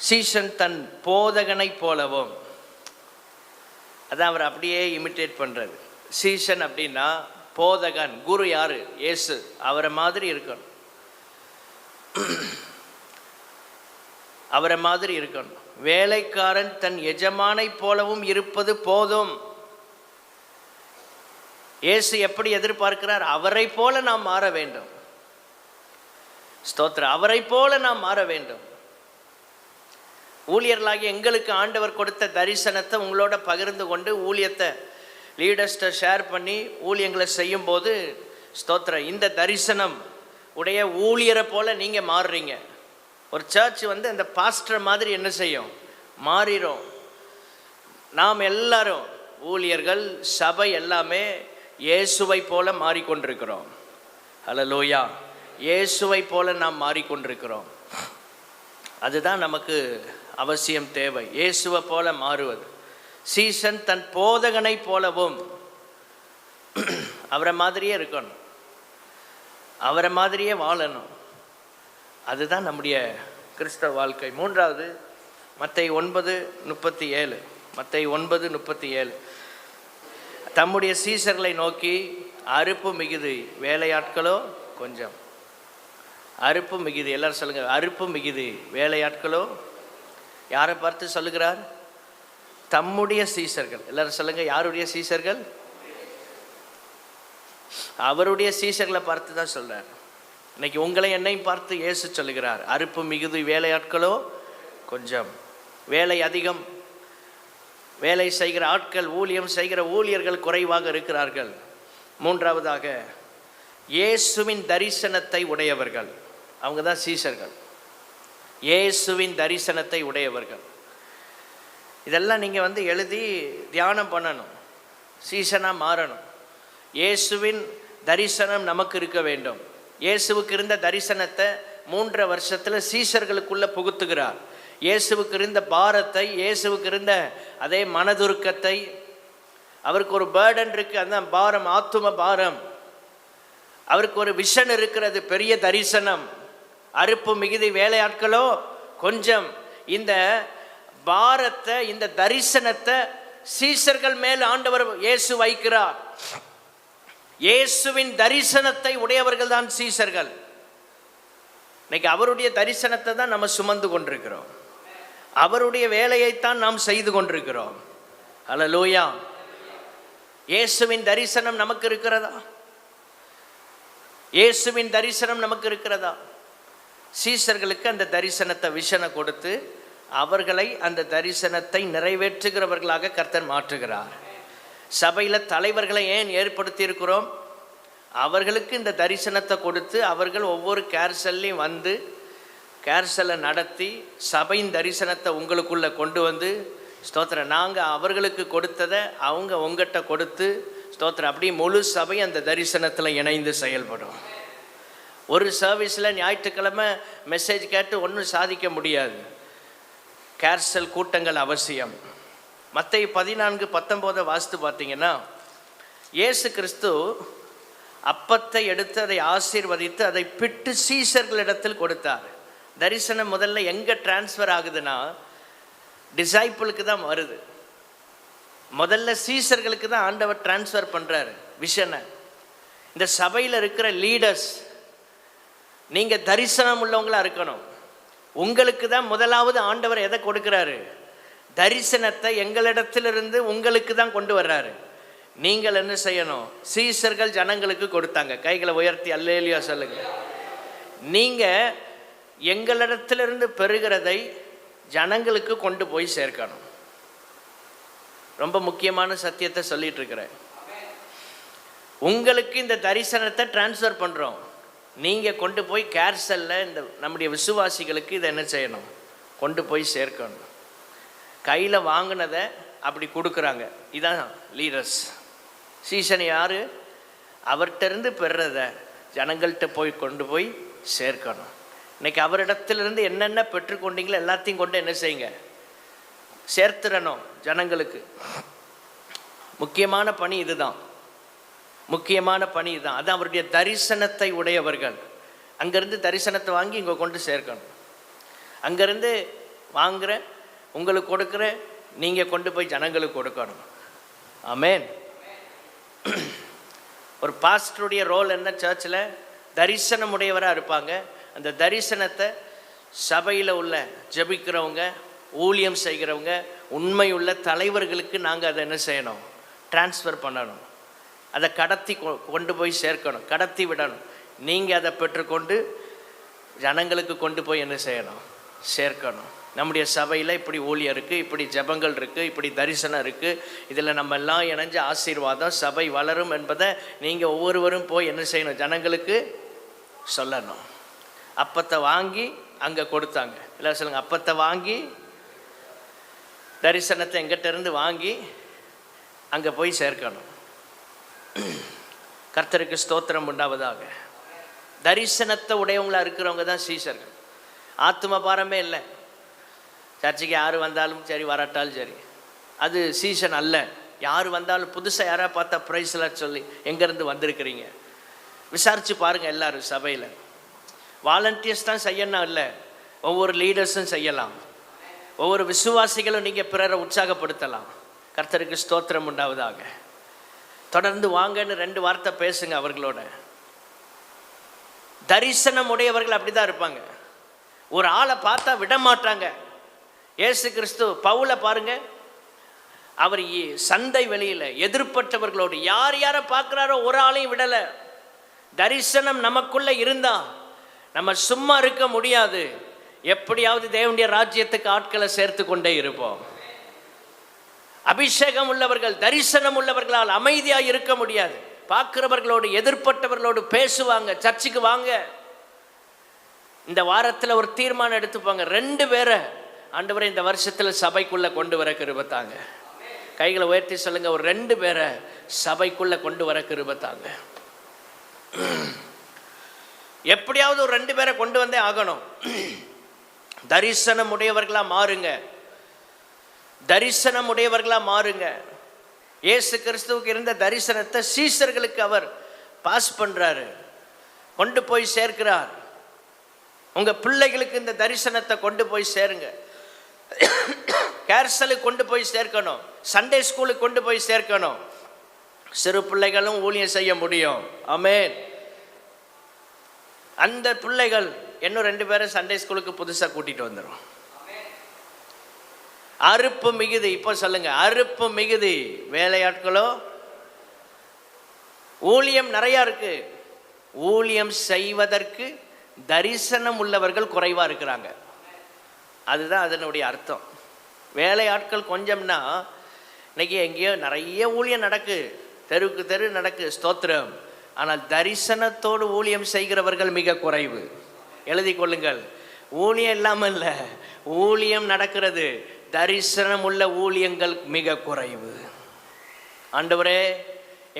சீசன் தன் போதகனை போலவும். அதான் அவர் அப்படியே இமிட்டேட் பண்ணுறது. சீசன் அப்படின்னா போதகன், குரு யாரு? இயேசு. அவரை மாதிரி இருக்கணும். அவரை மாதிரி இருக்கணும். வேலைக்காரன் தன் எஜமானை போலவும் இருப்பது போதும். இயேசு எப்படி எதிர்பார்க்கிறார்? அவரை போல நாம் மாற வேண்டும். ஸ்தோத்திரம். அவரை போல நாம் மாற வேண்டும். ஊழியர்களாகி எங்களுக்கு ஆண்டவர் கொடுத்த தரிசனத்தை உங்களோட பகிர்ந்து கொண்டு ஊழியத்தை லீடர்ஸ்ட்டை ஷேர் பண்ணி ஊழியங்களை செய்யும்போது ஸ்தோத்திரம், இந்த தரிசனம் உடைய ஊழியரை போல நீங்கள் மாறுறீங்க. ஒரு சர்ச் அந்த பாஸ்டர் மாதிரி என்ன செய்யும்? மாறிடும். நாம் எல்லாரும் ஊழியர்கள், சபை எல்லாமே இயேசுவை போல மாறிக்கொண்டிருக்கிறோம். ஹல்லேலூயா. இயேசுவை போல நாம் மாறிக்கொண்டிருக்கிறோம். அதுதான் நமக்கு அவசியம், தேவை. இயேசுவை போல மாறுவது. சீசன் தன் போதகனை போலவும் அவரை மாதிரியே இருக்கணும். அவரை மாதிரியே வாழணும். அதுதான் நம்முடைய கிறிஸ்தவ வாழ்க்கை. 3வது மத்தேயு 9:37. மத்தேயு 9:37. தம்முடைய சீசர்களை நோக்கி, அறுப்பு மிகுதி, வேலையாட்களோ கொஞ்சம். அறுப்பு மிகுதி, எல்லாரும் சொல்லுங்க, அறுப்பு மிகுதி, வேலையாட்களோ. யாரை பார்த்து சொல்லுகிறார்? தம்முடைய சீசர்கள். எல்லாரும் சொல்லுங்க, யாருடைய சீசர்கள்? அவருடைய சீசர்களை பார்த்து தான் சொல்றார். இன்னைக்கு உங்களை என்னையும் பார்த்து இயேசு சொல்லுகிறார், அறுப்பு மிகுதி, வேலையாட்களோ கொஞ்சம். வேலை அதிகம், வேலை செய்கிற ஆட்கள், ஊழியம் செய்கிற ஊழியர்கள் குறைவாக இருக்கிறார்கள். மூன்றாவதாக, இயேசுவின் தரிசனத்தை உடையவர்கள், அவங்க தான் சீசர்கள். இயேசுவின் தரிசனத்தை உடையவர்கள். இதெல்லாம் நீங்கள் எழுதி தியானம் பண்ணணும், சீசனாக மாறணும். இயேசுவின் தரிசனம் நமக்கு இருக்க வேண்டும். இயேசுவுக்கு இருந்த தரிசனத்தை 3 வருஷத்தில் சீசர்களுக்குள்ளே புகுத்துகிறார். இயேசுவுக்கு இருந்த பாரத்தை, இயேசுவுக்கு இருந்த அதே மனதுருக்கத்தை, அவருக்கு ஒரு பேர்டன் இருக்குது, அதுதான் பாரம், ஆத்தும பாரம். அவருக்கு ஒரு விஷன் இருக்கிறது, பெரிய தரிசனம். அறுப்பு மிகுதி, வேலையாட்களோ கொஞ்சம். இந்த பாரத்தை, இந்த தரிசனத்தை சீசர்கள் மேல் ஆண்டவர் இயேசு வைக்கிறார். இயேசுவின் தரிசனத்தை உடையவர்கள் தான் சீசர்கள். இன்னைக்கு அவருடைய தரிசனத்தை தான் நம்ம சுமந்து கொண்டிருக்கிறோம். அவருடைய வேலையைத்தான் நாம் செய்து கொண்டிருக்கிறோம். அல்லேலூயா. இயேசுவின் தரிசனம் நமக்கு இருக்கிறதா? இயேசுவின் தரிசனம் நமக்கு இருக்கிறதா? சீசர்களுக்கு அந்த தரிசனத்தை, விஷனை கொடுத்து அவர்களை அந்த தரிசனத்தை நிறைவேற்றுகிறவர்களாக கர்த்தர் மாற்றுகிறார். சபையில் தலைவர்களை ஏன் ஏற்படுத்தி இருக்கிறோம்? அவர்களுக்கு இந்த தரிசனத்தை கொடுத்து அவர்கள் ஒவ்வொரு கேர்சல்லையும் வந்து கேர்சலை நடத்தி சபையின் தரிசனத்தை உங்களுக்குள்ளே கொண்டு வந்து, ஸ்தோத்திரம், நாங்கள் அவர்களுக்கு கொடுத்ததை அவங்க உங்கள்கிட்ட கொடுத்து, ஸ்தோத்திரம், அப்படி முழு சபை அந்த தரிசனத்தில் இணைந்து செயல்படும். ஒரு சர்வீஸில் ஞாயிற்றுக்கிழமை மெசேஜ் கேட்டு ஒன்றும் சாதிக்க முடியாது. கேர்சல் கூட்டங்கள் அவசியம். மத்தேயு 14:19 வாசித்து பார்த்தீங்கன்னா, இயேசு கிறிஸ்து அப்பத்தை எடுத்து அதை ஆசீர்வதித்து அதை பிட்டு சீசர்களிடத்தில் கொடுத்தார். தரிசனம் முதல்ல எங்கே டிரான்ஸ்ஃபர் ஆகுதுன்னா, டிசைப்பிளுக்கு தான் வருது. முதல்ல சீசர்களுக்கு தான் ஆண்டவர் டிரான்ஸ்ஃபர் பண்ணுறாரு விஷனை. இந்த சபையில் இருக்கிற லீடர்ஸ், நீங்கள் தரிசனம் உள்ளவங்களாக இருக்கணும். உங்களுக்கு தான் முதலாவது ஆண்டவர் எதை கொடுக்குறாரு? தரிசனத்தை எங்களிடத்திலிருந்து உங்களுக்கு தான் கொண்டு வர்றாரு. நீங்கள் என்ன செய்யணும்? சீசர்கள் ஜனங்களுக்கு கொடுத்தாங்க. கைகளை உயர்த்தி அல்லேலூயா சொல்லுங்க. நீங்கள் எங்களிடத்திலிருந்து பெறுகிறதை ஜனங்களுக்கு கொண்டு போய் சேர்க்கணும். ரொம்ப முக்கியமான சத்தியத்தை சொல்லிட்டு இருக்கிறேன். உங்களுக்கு இந்த தரிசனத்தை டிரான்ஸ்ஃபர் பண்ணுறோம். நீங்கள் கொண்டு போய் கேர்சலில் இந்த நம்முடைய விசுவாசிகளுக்கு இதை என்ன செய்யணும்? கொண்டு போய் சேர்க்கணும். கையில் வாங்கினதை அப்படி கொடுக்குறாங்க. இதான் லீடர்ஸ். சீசன் யார்? அவர்கிட்டருந்து பெறுறத ஜனங்கள்கிட்ட போய் கொண்டு போய் சேர்க்கணும். இன்றைக்கி அவரிடத்திலிருந்து என்னென்ன பெற்றுக்கொண்டீங்களோ எல்லாத்தையும் கொண்டு என்ன செய்யுங்க? சேர்த்துடணும் ஜனங்களுக்கு. முக்கியமான பணி இதுதான். முக்கியமான பணி இதுதான். அதான் அவருடைய தரிசனத்தை உடையவர்கள். அங்கேருந்து தரிசனத்தை வாங்கி இங்கே கொண்டு சேர்க்கணும். அங்கேருந்து வாங்குகிற, உங்களுக்கு கொடுக்குற, நீங்கள் கொண்டு போய் ஜனங்களுக்கு கொடுக்கணும். ஆமென். ஒரு பாஸ்டருடைய ரோல் என்ன? சர்ச்சில் தரிசனம் உடையவராக இருப்பாங்க. அந்த தரிசனத்தை சபையில் உள்ள ஜெபிக்கிறவங்க, ஊழியம் செய்கிறவங்க, உண்மையுள்ள தலைவர்களுக்கு நாங்கள் அதை என்ன செய்யணும்? டிரான்ஸ்ஃபர் பண்ணணும். அதை கடத்தி கொண்டு போய் சேர்க்கணும், கடத்தி விடணும். நீங்கள் அதை பெற்றுக்கொண்டு ஜனங்களுக்கு கொண்டு போய் என்ன செய்யணும்? சேர்க்கணும். நம்முடைய சபையில் இப்படி ஊழியம் இருக்குது, இப்படி ஜெபங்கள் இருக்குது, இப்படி தரிசனம் இருக்குது, இதில் நம்ம எல்லாம் இணைஞ்ச ஆசீர்வாதம் சபை வளரும் என்பதை நீங்கள் ஒவ்வொருவரும் போய் என்ன செய்யணும்? ஜனங்களுக்கு சொல்லணும். அப்பத்தை வாங்கி அங்கே கொடுத்தாங்க. இல்லை சொல்லுங்கள், அப்பத்தை வாங்கி தரிசனத்தை எங்கிட்ட இருந்து வாங்கி அங்கே போய் சேர்க்கணும். கர்த்தருக்கு ஸ்தோத்திரம் உண்டாவதாக. தரிசனத்தை உடையவங்களாக இருக்கிறவங்க தான் சீசர்கள். ஆத்தும பாரமே இல்லை. சர்ச்சுக்கு யார் வந்தாலும் சரி, வராட்டாலும் சரி, அது சீசன் அல்ல. யார் வந்தாலும் புதுசாக யாராக பார்த்தா ப்ரைஸ்லாம் சொல்லி எங்கேருந்து வந்திருக்கிறீங்க விசாரித்து பாருங்கள். எல்லோரும் சபையில் வாலண்டியர்ஸ் தான் செய்யணும் இல்லை, ஒவ்வொரு லீடர்ஸும் செய்யலாம். ஒவ்வொரு விசுவாசிகளும் நீங்கள் பிறரை உற்சாகப்படுத்தலாம். கர்த்தருக்கு ஸ்தோத்திரம் உண்டாவதாக. தொடர்ந்து வாங்கன்னு 2 வார்த்தை பேசுங்க அவர்களோட. தரிசனம் உடையவர்கள் அப்படிதான் இருப்பாங்க. ஒரு ஆளை பார்த்தா விட மாட்டாங்க. இயேசு கிறிஸ்து பவுலை பாருங்க, அவர் சந்தை வெளியில் எதிர்பட்டவர்களோடு யார் யாரை பார்க்குறாரோ ஒரு ஆளையும் விடலை. தரிசனம் நமக்குள்ள இருந்தா நம்ம சும்மா இருக்க முடியாது. எப்படியாவது தேவனுடைய ராஜ்யத்துக்கு ஆட்களை சேர்த்து கொண்டே இருப்போம். அபிஷேகம் உள்ளவர்கள், தரிசனம் உள்ளவர்களால் அமைதியாக இருக்க முடியாது. பார்க்கிறவர்களோடு எதிர்பட்டவர்களோடு பேசுவாங்க. சர்ச்சுக்கு வாங்க, இந்த வாரத்தில் ஒரு தீர்மானம் எடுத்துப்பாங்க. 2 பேரை ஆண்டவரை இந்த வருஷத்தில் சபைக்குள்ள கொண்டு வர கிருபைத்தாங்க. கைகளை உயர்த்தி சொல்லுங்க, ஒரு 2 பேரை சபைக்குள்ள கொண்டு வர கிருபைத்தாங்க. எப்படியாவது ஒரு 2 பேரை கொண்டு வந்தே ஆகணும். தரிசனம் உடையவர்களா மாறுங்க, தரிசனம் உடையவர்களா மாறுங்க. இயேசு கிறிஸ்துவுக்கு இருந்த தரிசனத்தை சீஷர்களுக்கு அவர் பாஸ் பண்றாரு, கொண்டு போய் சேர்க்கிறார். உங்க பிள்ளைகளுக்கு இந்த தரிசனத்தை கொண்டு போய் சேருங்க. கேர்சலுக்கு கொண்டு போய் சேர்க்கணும், சண்டே ஸ்கூலுக்கு கொண்டு போய் சேர்க்கணும். சிறு பிள்ளைகளும் ஊழியம் செய்ய முடியும். ஆமென். அந்த பிள்ளைகள் இன்னும் 2 பேரை சண்டே ஸ்கூலுக்கு புதுசாக கூட்டிட்டு வந்துடும். அறுப்பு மிகுதி. இப்போ சொல்லுங்க, அறுப்பு மிகுதி, வேலையாட்களோ ஊழியம் நிறையா இருக்கு. ஊழியம் செய்வதற்கு தரிசனம் உள்ளவர்கள் குறைவா இருக்கிறாங்க. அதுதான் அதனுடைய அர்த்தம். வேலையாட்கள் கொஞ்சம்னா இன்னைக்கு எங்கேயோ நிறைய ஊழியம் நடக்கு, தெருவுக்கு தெரு நடக்கு, ஸ்தோத்திரம். ஆனால் தரிசனத்தோடு ஊழியம் செய்கிறவர்கள் மிக குறைவு. எழுதி கொள்ளுங்கள், ஊழியம் இல்லாமல் இல்லை, ஊழியம் நடக்கிறது, தரிசனம் உள்ள ஊழியங்கள் மிக குறைவு. ஆண்டவரே,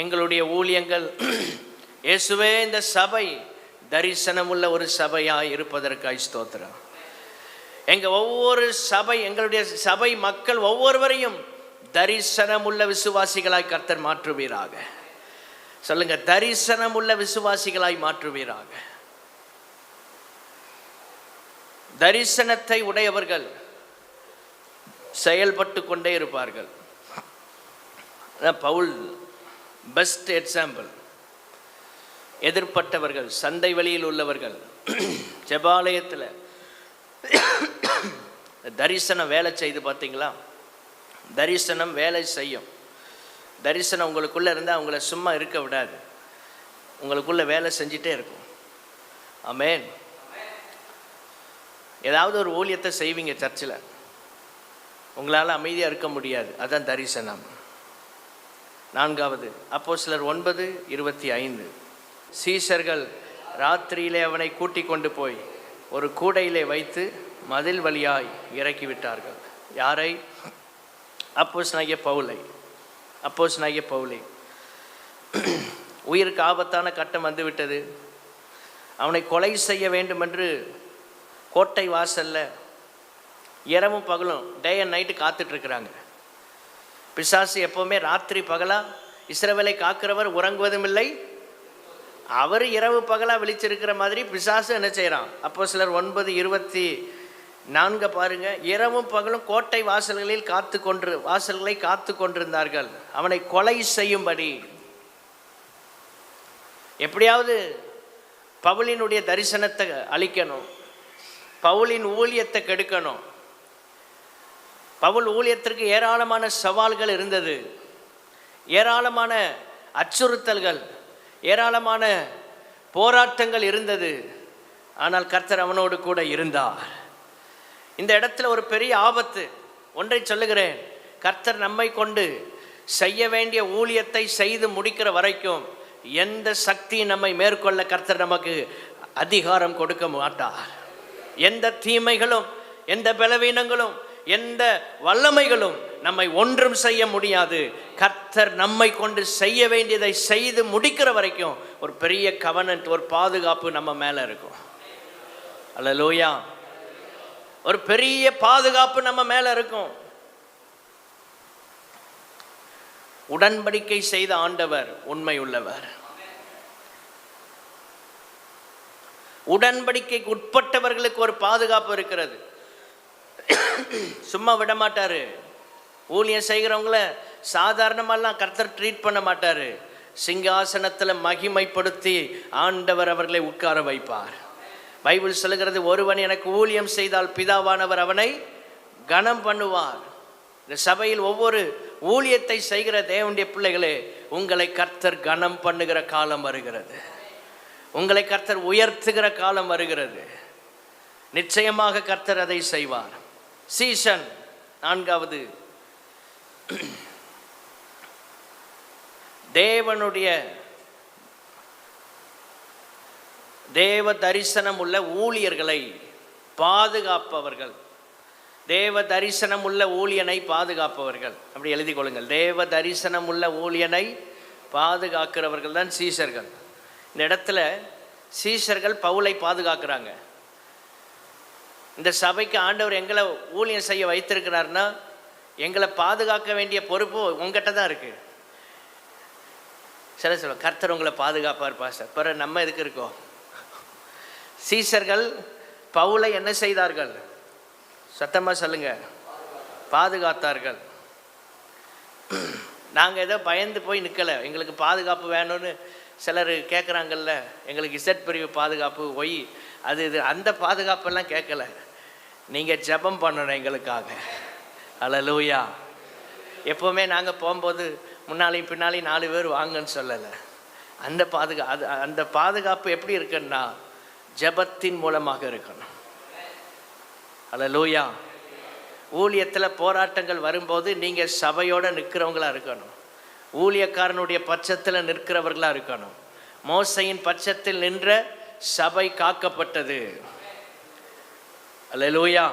எங்களுடைய ஊழியங்கள் இயேசுவே இந்த சபை தரிசனம் உள்ள ஒரு சபையாய் இருப்பதற்காய் ஸ்தோத்திரம். எங்க ஒவ்வொரு சபை, எங்களுடைய சபை மக்கள் ஒவ்வொருவரையும் தரிசனம் உள்ள விசுவாசிகளாய் கர்த்தர் மாற்றுவீராக. சொல்லுங்க, தரிசனம் உள்ள விசுவாசிகளாய் மாற்றுவீராக. தரிசனத்தை உடையவர்கள் செயல்பட்டு கொண்டே இருப்பார்கள். Pavul best example. எதிர்பட்டவர்கள், சந்தை வெளியில் உள்ளவர்கள், ஜெபாலயத்தில் தரிசனம் வேலை செய்து பார்த்தீங்களா? தரிசனம் வேலை செய்யும். தரிசனம் உங்களுக்குள்ளே இருந்தால் உங்களை சும்மா இருக்க விடாது, உங்களுக்குள்ளே வேலை செஞ்சிட்டே இருக்கும். ஆமென். ஏதாவது ஒரு ஊழியத்தை செய்வீங்க சர்ச்சில், உங்களால் அமைதியாக இருக்க முடியாது. அதுதான் தரிசனம். 4வது அப்போஸ்தலர் 9:25. சீஷர்கள் ராத்திரியிலே அவனை கூட்டி கொண்டு போய் ஒரு கூடையிலே வைத்து மதில் வழியாய் இறக்கிவிட்டார்கள். யாரை? அப்போஸ்தலனாகிய பவுலை. அப்போஸ்தலனாகிய பவுலை. உயிருக்கு ஆபத்தான கட்டம் வந்துவிட்டது. அவனை கொலை செய்ய வேண்டும் என்று கோட்டை வாசல்ல இரவும் பகலும், டே அண்ட் நைட்டு காத்துட்ருக்குறாங்க. பிசாசு எப்போவுமே ராத்திரி பகலா இஸ்ரவேலை காக்கிறவர் உறங்குவதும் இல்லை. அவர் இரவு பகலாக விழிச்சிருக்கிற மாதிரி பிசாசு என்ன செய்கிறான்? அப்போஸ்தலர் 9:24 பாருங்க. இரவும் பகலும் கோட்டை வாசல்களை காத்து கொண்டிருந்தார்கள் அவனை கொலை செய்யும்படி. எப்படியாவது பவுலினுடைய தரிசனத்தை அழிக்கணும், பவுலின் ஊழியத்தை கெடுக்கணும். பவுல் ஊழியத்திற்கு ஏராளமான சவால்கள் இருந்தது, ஏராளமான அச்சுறுத்தல்கள், ஏராளமான போராட்டங்கள் இருந்தது. ஆனால் கர்த்தர் அவனோடு கூட இருந்தார். இந்த இடத்துல ஒரு பெரிய ஆபத்து. ஒன்றை சொல்லுகிறேன், கர்த்தர் நம்மை கொண்டு செய்ய வேண்டிய ஊழியத்தை செய்து முடிக்கிற வரைக்கும் எந்த சக்தி நம்மை மேற்கொள்ள கர்த்தர் நமக்கு அதிகாரம் கொடுக்க மாட்டார். எந்த தீமைகளும், எந்த பலவீனங்களும், எந்த வல்லமைகளும் நம்மை ஒன்றும் செய்ய முடியாது. கர்த்தர் நம்மை கொண்டு செய்ய வேண்டியதை செய்து முடிக்கிற வரைக்கும் ஒரு பெரிய கவனன்ட், ஒரு பாதுகாப்பு நம்ம மேல இருக்கும். அல்லேலூயா. ஒரு பெரிய பாதுகாப்பு நம்ம மேல இருக்கும். உடன்படிக்கை செய்த ஆண்டவர் உண்மை உள்ளவர். உடன்படிக்கைக்கு உட்பட்டவர்களுக்கு ஒரு பாதுகாப்பு இருக்கிறது. சும்மா விட மாட்டார். ஊழியம் செய்கிறவங்கள சாதாரணமாலாம் கர்த்தர் ட்ரீட் பண்ண மாட்டார். சிங்காசனத்தில் மகிமைப்படுத்தி ஆண்டவர் அவர்களை உட்கார வைப்பார். பைபிள் சொல்லுகிறது, ஒருவன் எனக்கு ஊழியம் செய்தால் பிதாவானவர் அவனை கனம் பண்ணுவார். இந்த சபையில் ஒவ்வொரு ஊழியத்தை செய்கிற தேவனுடைய பிள்ளைகளே, உங்களை கர்த்தர் கனம் பண்ணுகிற காலம் வருகிறது. உங்களை கர்த்தர் உயர்த்துகிற காலம் வருகிறது. நிச்சயமாக கர்த்தர் அதை செய்வார். சீசன் 4வது, தேவனுடைய தேவ தரிசனம் உள்ள ஊழியர்களை பாதுகாப்பவர்கள். தேவ தரிசனம் உள்ள ஊழியனை பாதுகாப்பவர்கள். அப்படி எழுதி கொள்ளுங்கள். தேவ தரிசனம் உள்ள ஊழியனை பாதுகாக்கிறவர்கள் தான் சீஷர்கள். இந்த இடத்துல சீஷர்கள் பவுலை பாதுகாக்கிறாங்க. இந்த சபைக்கு ஆண்டவர் எங்களை ஊழியம் செய்ய வைத்திருக்கிறார்னா எங்களை பாதுகாக்க வேண்டிய பொறுப்பு உங்ககிட்ட தான் இருக்குது. சில சொல்ல கர்த்தர் உங்களை பாதுகாப்பார் பாஸ்டர். பிறகு நம்ம எதுக்கு இருக்கோம்? சீஷர்கள் பவுலை என்ன செய்தார்கள்? சத்தமாக சொல்லுங்க, பாதுகாத்தார்கள். நாங்கள் ஏதோ பயந்து போய் நிற்கலை. எங்களுக்கு பாதுகாப்பு வேணும்னு சிலர் கேட்குறாங்கல்ல, எங்களுக்கு இசட் பிரிவு பாதுகாப்பு ஒய் அது இது, அந்த பாதுகாப்பெல்லாம் கேட்கல. நீங்கள் ஜெபம் பண்ணணும் எங்களுக்காக. அல்லேலூயா. எப்போவுமே நாங்கள் போகும்போது முன்னாலையும் பின்னாலையும் 4 பேர் வாங்கன்னு சொல்லலை. அந்த பாதுகாப்பு எப்படி இருக்குன்னா ஜெபத்தின் மூலமாக இருக்கணும். அல்லேலூயா. ஊழியத்தில் போராட்டங்கள் வரும்போது நீங்கள் சபையோடு நிற்கிறவங்களா இருக்கணும். ஊழியக்காரனுடைய பட்சத்தில் நிற்கிறவர்களாக இருக்கணும். மோசையின் பட்சத்தில் நின்ற சபை காக்கப்பட்டது. அல்லேலூயா.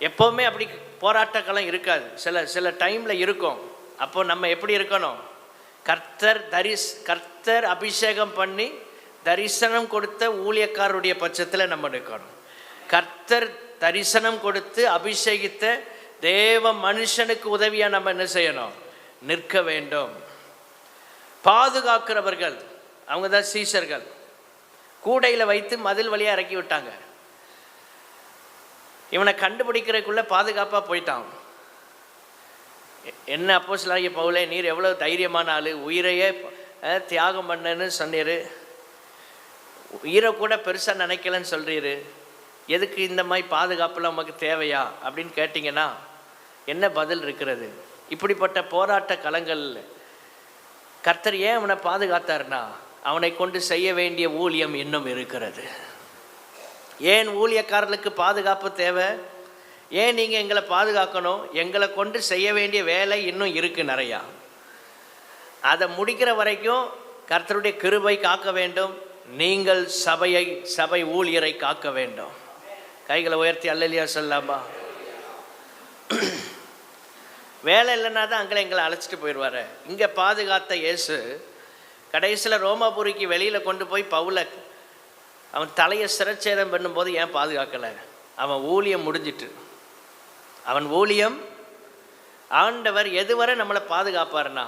எப்போவுமே அப்படி போராட்டங்களும் இருக்காது. சில டைமில் இருக்கும். அப்போ நம்ம எப்படி இருக்கணும்? கர்த்தர் அபிஷேகம் பண்ணி தரிசனம் கொடுத்த ஊழியக்காரருடைய பட்சத்தில் நம்ம நிற்கணும். கர்த்தர் தரிசனம் கொடுத்து அபிஷேகித்த தேவ மனுஷனுக்கு உதவியாக நம்ம என்ன செய்யணும்? நிற்க வேண்டும். பாதுகாக்கிறவர்கள் அவங்க தான் சீஷர்கள். கூடையில் வைத்து மதில் வழியாக இறக்கி விட்டாங்க. இவனை கண்டுபிடிக்கிறதுக்குள்ள பாதுகாப்பாக போயிட்டான். என்ன அப்போஸ்தலனாகிய பவுலே, நீர் எவ்வளோ தைரியமான ஆள், உயிரையே தியாகம் பண்ணன்னு சொன்னீர், உயிரை கூட பெருசாக நினைக்கலன்னு சொல்கிறீரு, எதுக்கு இந்த மாதிரி பாதுகாப்புலாம் நமக்கு தேவையா அப்படின்னு கேட்டிங்கன்னா என்ன பதில் இருக்கிறது? இப்படிப்பட்ட போராட்ட களங்களில் கர்த்தர் ஏன் அவனை பாதுகாத்தார்னா அவனை கொண்டு செய்ய வேண்டிய ஊழியம் இன்னும் இருக்கிறது. ஏன் ஊழியக்காரர்களுக்கு பாதுகாப்பு தேவை? ஏன் நீங்கள் எங்களை பாதுகாக்கணும்? எங்களை கொண்டு செய்ய வேண்டிய வேலை இன்னும் இருக்குது நிறையா. அதை முடிக்கிற வரைக்கும் கர்த்தருடைய கிருபை காக்க வேண்டும். நீங்கள் சபை ஊழியரை காக்க வேண்டும். கைகளை உயர்த்தி அல்லேலூயா சொல்லாமா? வேலை இல்லைன்னா தான் அங்கே எங்களை அழைச்சிட்டு போயிடுவார். இங்கே பாதுகாத்த இயேசு கடைசியில் ரோமாபுரிக்கு வெளியில் கொண்டு போய் பவுலை அவன் தலையை சிரச்சேதம் பண்ணும்போது ஏன் பாதுகாக்கலை? அவன் ஊழியம் முடிஞ்சிட்டு. அவன் ஊழியம் ஆண்டவர் எதுவரை நம்மளை பாதுகாப்பார்னா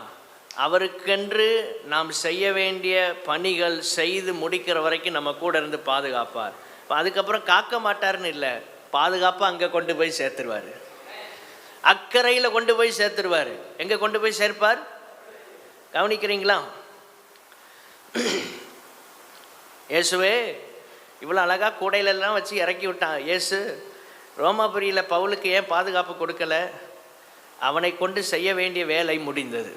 அவருக்கென்று நாம் செய்ய வேண்டிய பணிகள் செய்து முடிக்கிற வரைக்கும் நம்ம கூட இருந்து பாதுகாப்பார். அதுக்கப்புறம் காக்க மாட்டார்னு இல்லை, பாதுகாப்பாக அங்கே கொண்டு போய் சேர்த்துருவார். அக்கறையில் கொண்டு போய் சேர்த்துருவார். எங்கே கொண்டு போய் சேர்ப்பார்? கவனிக்கிறீங்களா? இயேசுவே இவ்வளோ அழகாக கூடையிலெல்லாம் வச்சு இறக்கி விட்டான். இயேசு ரோமாபுரியில் பவுலுக்கு ஏன் பாதுகாப்பு கொடுக்கல? அவனை கொண்டு செய்ய வேண்டிய வேலை முடிந்தது.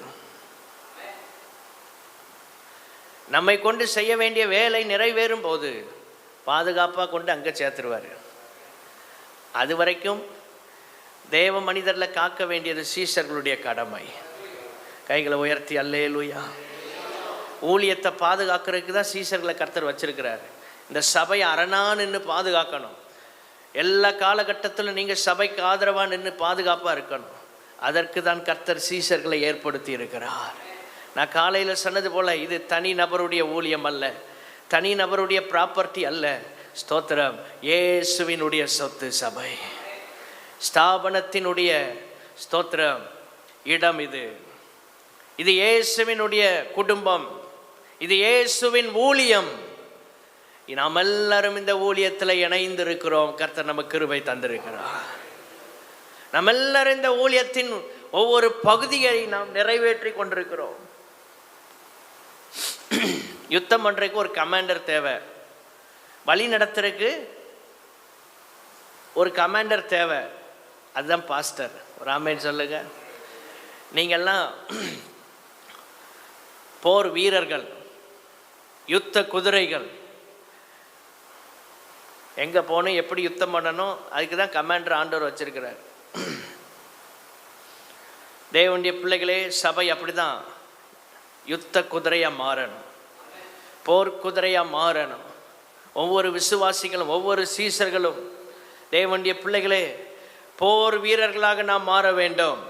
நம்மை கொண்டு செய்ய வேண்டிய வேலை நிறைவேறும் போது பாதுகாப்பாக கொண்டு அங்கே சேர்த்துருவார். அது வரைக்கும் தேவ மனிதரில் காக்க வேண்டியது சீஷர்களுடைய கடமை. கைகளை உயர்த்தி அல்லேலூயா. ஊழியத்தை பாதுகாக்கிறதுக்கு தான் சீஷர்களை கர்த்தர் வச்சிருக்கிறார். இந்த சபை அரணா நின்று பாதுகாக்கணும். எல்லா காலகட்டத்திலும் நீங்கள் சபைக்கு ஆதரவாக நின்று பாதுகாப்பாக இருக்கணும். அதற்கு தான் கர்த்தர் சீஷர்களை ஏற்படுத்தி இருக்கிறார். நான் காலையில் சொன்னது போல் இது தனி நபருடைய ஊழியம் அல்ல, தனி நபருடைய ப்ராப்பர்ட்டி அல்ல. ஸ்தோத்திரம். இயேசுவினுடைய சொத்து சபை, ஸ்தாபனத்தினுடைய ஸ்தோத்திரம் இடம் இது. இது இயேசுவினுடைய குடும்பம், இது இயேசுவின் ஊழியம். நாம் எல்லாரும் இந்த ஊழியத்தில் இணைந்து இருக்கிறோம். கர்த்தர் நமக்கு கிருபை தந்திருக்கிறார். நம்ம எல்லாரும் இந்த ஊழியத்தின் ஒவ்வொரு பகுதியை நாம் நிறைவேற்றி கொண்டிருக்கிறோம். யுத்தம் பண்றதுக்கு ஒரு கமாண்டர் தேவை, வழி நடத்துறதுக்கு ஒரு கமாண்டர் தேவை. அதுதான் பாஸ்டர். ஒரு ஆமென் சொல்லுங்க. நீங்கள்லாம் போர் வீரர்கள், யுத்த குதிரைகள். எங்கே போகணும், எப்படி யுத்தம் பண்ணணும், அதுக்கு தான் கமாண்டர் ஆண்டவர் வச்சிருக்கிறார். தேவனுடைய பிள்ளைகளே, சபை அப்படி தான் யுத்த குதிரையாக மாறணும், போர் குதிரையாக மாறணும். ஒவ்வொரு விசுவாசிகளும், ஒவ்வொரு சீசர்களும், தேவனுடைய பிள்ளைகளே, போர் வீரர்களாக நாம் மாற வேண்டும்.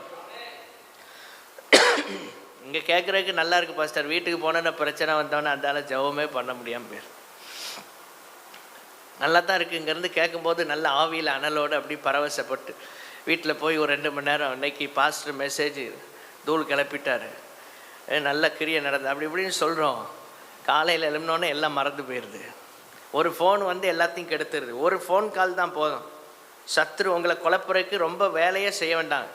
இங்கே கேட்குறதுக்கு நல்லா இருக்குது பாஸ்டர், வீட்டுக்கு போனோன்னா பிரச்சனை வந்தோன்னே அந்தால ஜெபமே பண்ண முடியாமல் போயிடும். நல்லா தான் இருக்குது. இங்கேருந்து கேட்கும்போது நல்ல ஆவியில் அனலோடு அப்படி பரவசப்பட்டு வீட்டில் போய் ஒரு 2 மணி நேரம் இன்னைக்கு பாஸ்டர் மெசேஜ் தூள் கிளப்பிட்டார், நல்ல கிரியை நடந்தது அப்படி இப்படின்னு சொல்கிறோம். காலையில் எழும்பினோன்னே எல்லாம் மறந்து போயிடுது. ஒரு ஃபோன் வந்து எல்லாத்தையும் கெடுத்துருது. ஒரு ஃபோன் கால் தான் போதும். சத்ரு உங்களை குழப்புறதுக்கு ரொம்ப வேலையே செய்ய வேண்டாம்.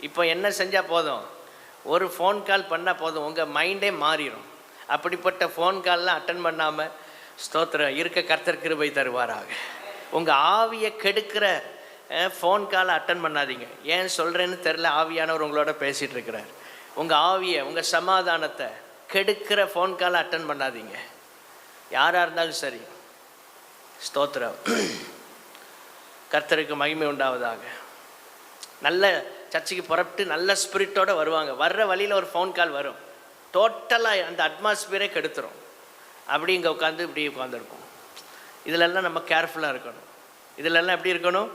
இப்போ என்ன செஞ்சால் போதும், ஒரு ஃபோன் கால் பண்ணால் போதும், உங்கள் மைண்டே மாறிடும். அப்படிப்பட்ட ஃபோன் கால்லாம் அட்டன் பண்ணாமல் ஸ்தோத்திரம் இருக்க கர்த்தர் கிருபை தருவாராக. உங்கள் ஆவியை கெடுக்கிற ஃபோன் காலை அட்டன் பண்ணாதீங்க. ஏன் சொல்கிறேன்னு தெரில, ஆவியானவர் உங்களோட பேசிகிட்டு இருக்கிறார். உங்கள் ஆவியை, உங்கள் சமாதானத்தை கெடுக்கிற ஃபோன் காலை அட்டன் பண்ணாதீங்க, யாராக இருந்தாலும் சரி. ஸ்தோத்திரம். கர்த்தருக்கு மகிமை உண்டாவதாக. நல்ல சர்ச்சுக்கு புறப்பட்டு நல்ல ஸ்பிரிட்டோடு வருவாங்க. வர்ற வழியில் ஒரு ஃபோன் கால் வரும், டோட்டலாக அந்த அட்மாஸ்பியரே கெடுத்துரும். அப்படி இங்கே உட்காந்து இப்படி உட்காந்துருக்கும். இதிலெல்லாம் நம்ம கேர்ஃபுல்லாக இருக்கணும். இதிலெல்லாம் எப்படி இருக்கணும்,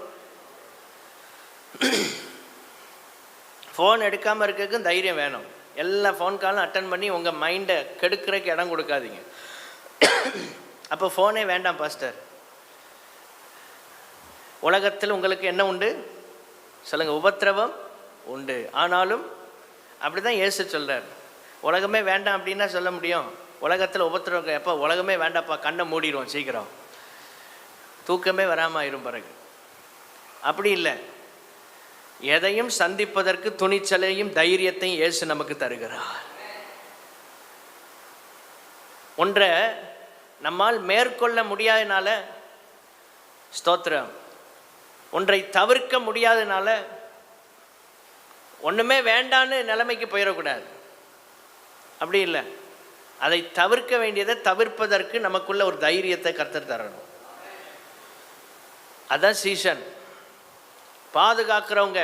ஃபோன் எடுக்காமல் இருக்கிறதுக்கும் தைரியம் வேணும். எல்லா ஃபோன் காலும் அட்டன் பண்ணி உங்கள் மைண்டை கெடுக்கிறதுக்கு இடம் கொடுக்காதீங்க. அப்போ ஃபோனே வேண்டாம் பாஸ்டர். உலகத்தில் உங்களுக்கு என்ன உண்டு சொல்லுங்கள், உபத்திரவம் உண்டு, ஆனாலும் அப்படி தான் இயேசு சொல்கிறார். உலகமே வேண்டாம் அப்படின்னா சொல்ல முடியும். உலகத்தில் உபத்திரவம் எப்போ, உலகமே வேண்டாப்பா, கண்ணை மூடிடுவோம் சீக்கிரம், தூக்கமே வராமல் ஆயிரும் பிறகு. அப்படி இல்லை, எதையும் சந்திப்பதற்கு துணிச்சலையும் தைரியத்தையும் இயேசு நமக்கு தருகிறார். ஒன்றை நம்மால் மேற்கொள்ள முடியாதனால, ஸ்தோத்திரம், ஒன்றை தவிர்க்க முடியாதனால ஒன்றுமே வேண்டான்னு நிலைமைக்கு போயிடக்கூடாது. அப்படி இல்லை, அதை தவிர்க்க வேண்டியதை தவிர்ப்பதற்கு நமக்குள்ள ஒரு தைரியத்தை கர்த்தர் தரணும். அதான் சீசன். பாதுகாக்கிறவங்க,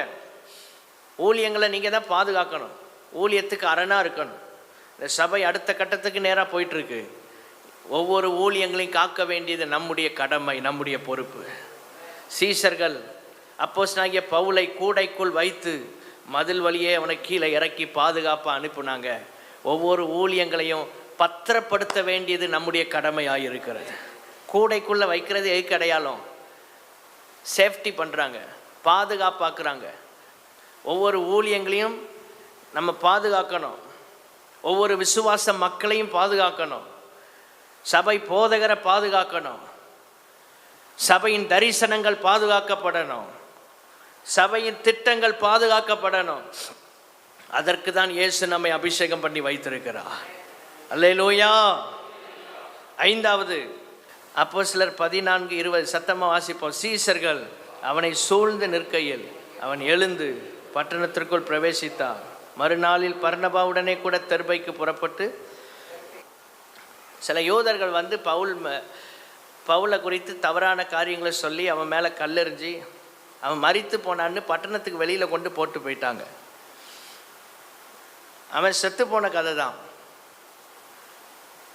ஊழியங்களை நீங்கள் தான் பாதுகாக்கணும். ஊழியத்துக்கு அரணாக இருக்கணும். இந்த சபை அடுத்த கட்டத்துக்கு நேராக போயிட்டுருக்கு. ஒவ்வொரு ஊழியங்களையும் காக்க வேண்டியது நம்முடைய கடமை, நம்முடைய பொறுப்பு. சீசர்கள் அப்போஸ்தலனாகிய பவுலை கூடைக்குள் வைத்து மதில் வழியே அவனை கீழே இறக்கி பாதுகாப்பாக அனுப்புனாங்க. ஒவ்வொரு ஊழியங்களையும் பத்திரப்படுத்த வேண்டியது நம்முடைய கடமையாக இருக்கிறது. கூடைக்குள்ளே வைக்கிறது எதுக்கு அடையாளம், சேஃப்டி பண்ணுறாங்க, பாதுகாப்பாக்குறாங்க. ஒவ்வொரு ஊழியங்களையும் நம்ம பாதுகாக்கணும். ஒவ்வொரு விசுவாச மக்களையும் பாதுகாக்கணும். சபை போதகரை பாதுகாக்கணும். சபையின் தரிசனங்கள் பாதுகாக்கப்படணும். சபையின் திட்டங்கள் பாதுகாக்கப்படணும். அதற்கு தான் இயேசு நம்மை அபிஷேகம் பண்ணி வைத்திருக்கிறார். அல்லேலூயா. 5வது அப்போஸ்தலர் 14:20 சத்தமாக வாசிப்போம். சீசர்கள் அவனை சூழ்ந்து நிற்கையில் அவன் எழுந்து பட்டணத்திற்குள் பிரவேசித்தான். மறுநாளில் பர்னபாவுடனே கூட தெர்பைக்கு புறப்பட்டு, சில யூதர்கள் வந்து பவுலை குறித்து தவறான காரியங்களை சொல்லி அவன் மேலே கல்லெறிஞ்சி அவன் மரித்து போனான்னு பட்டணத்துக்கு வெளியில் கொண்டு போட்டு போயிட்டாங்க. அவன் செத்து போன கதை தான்.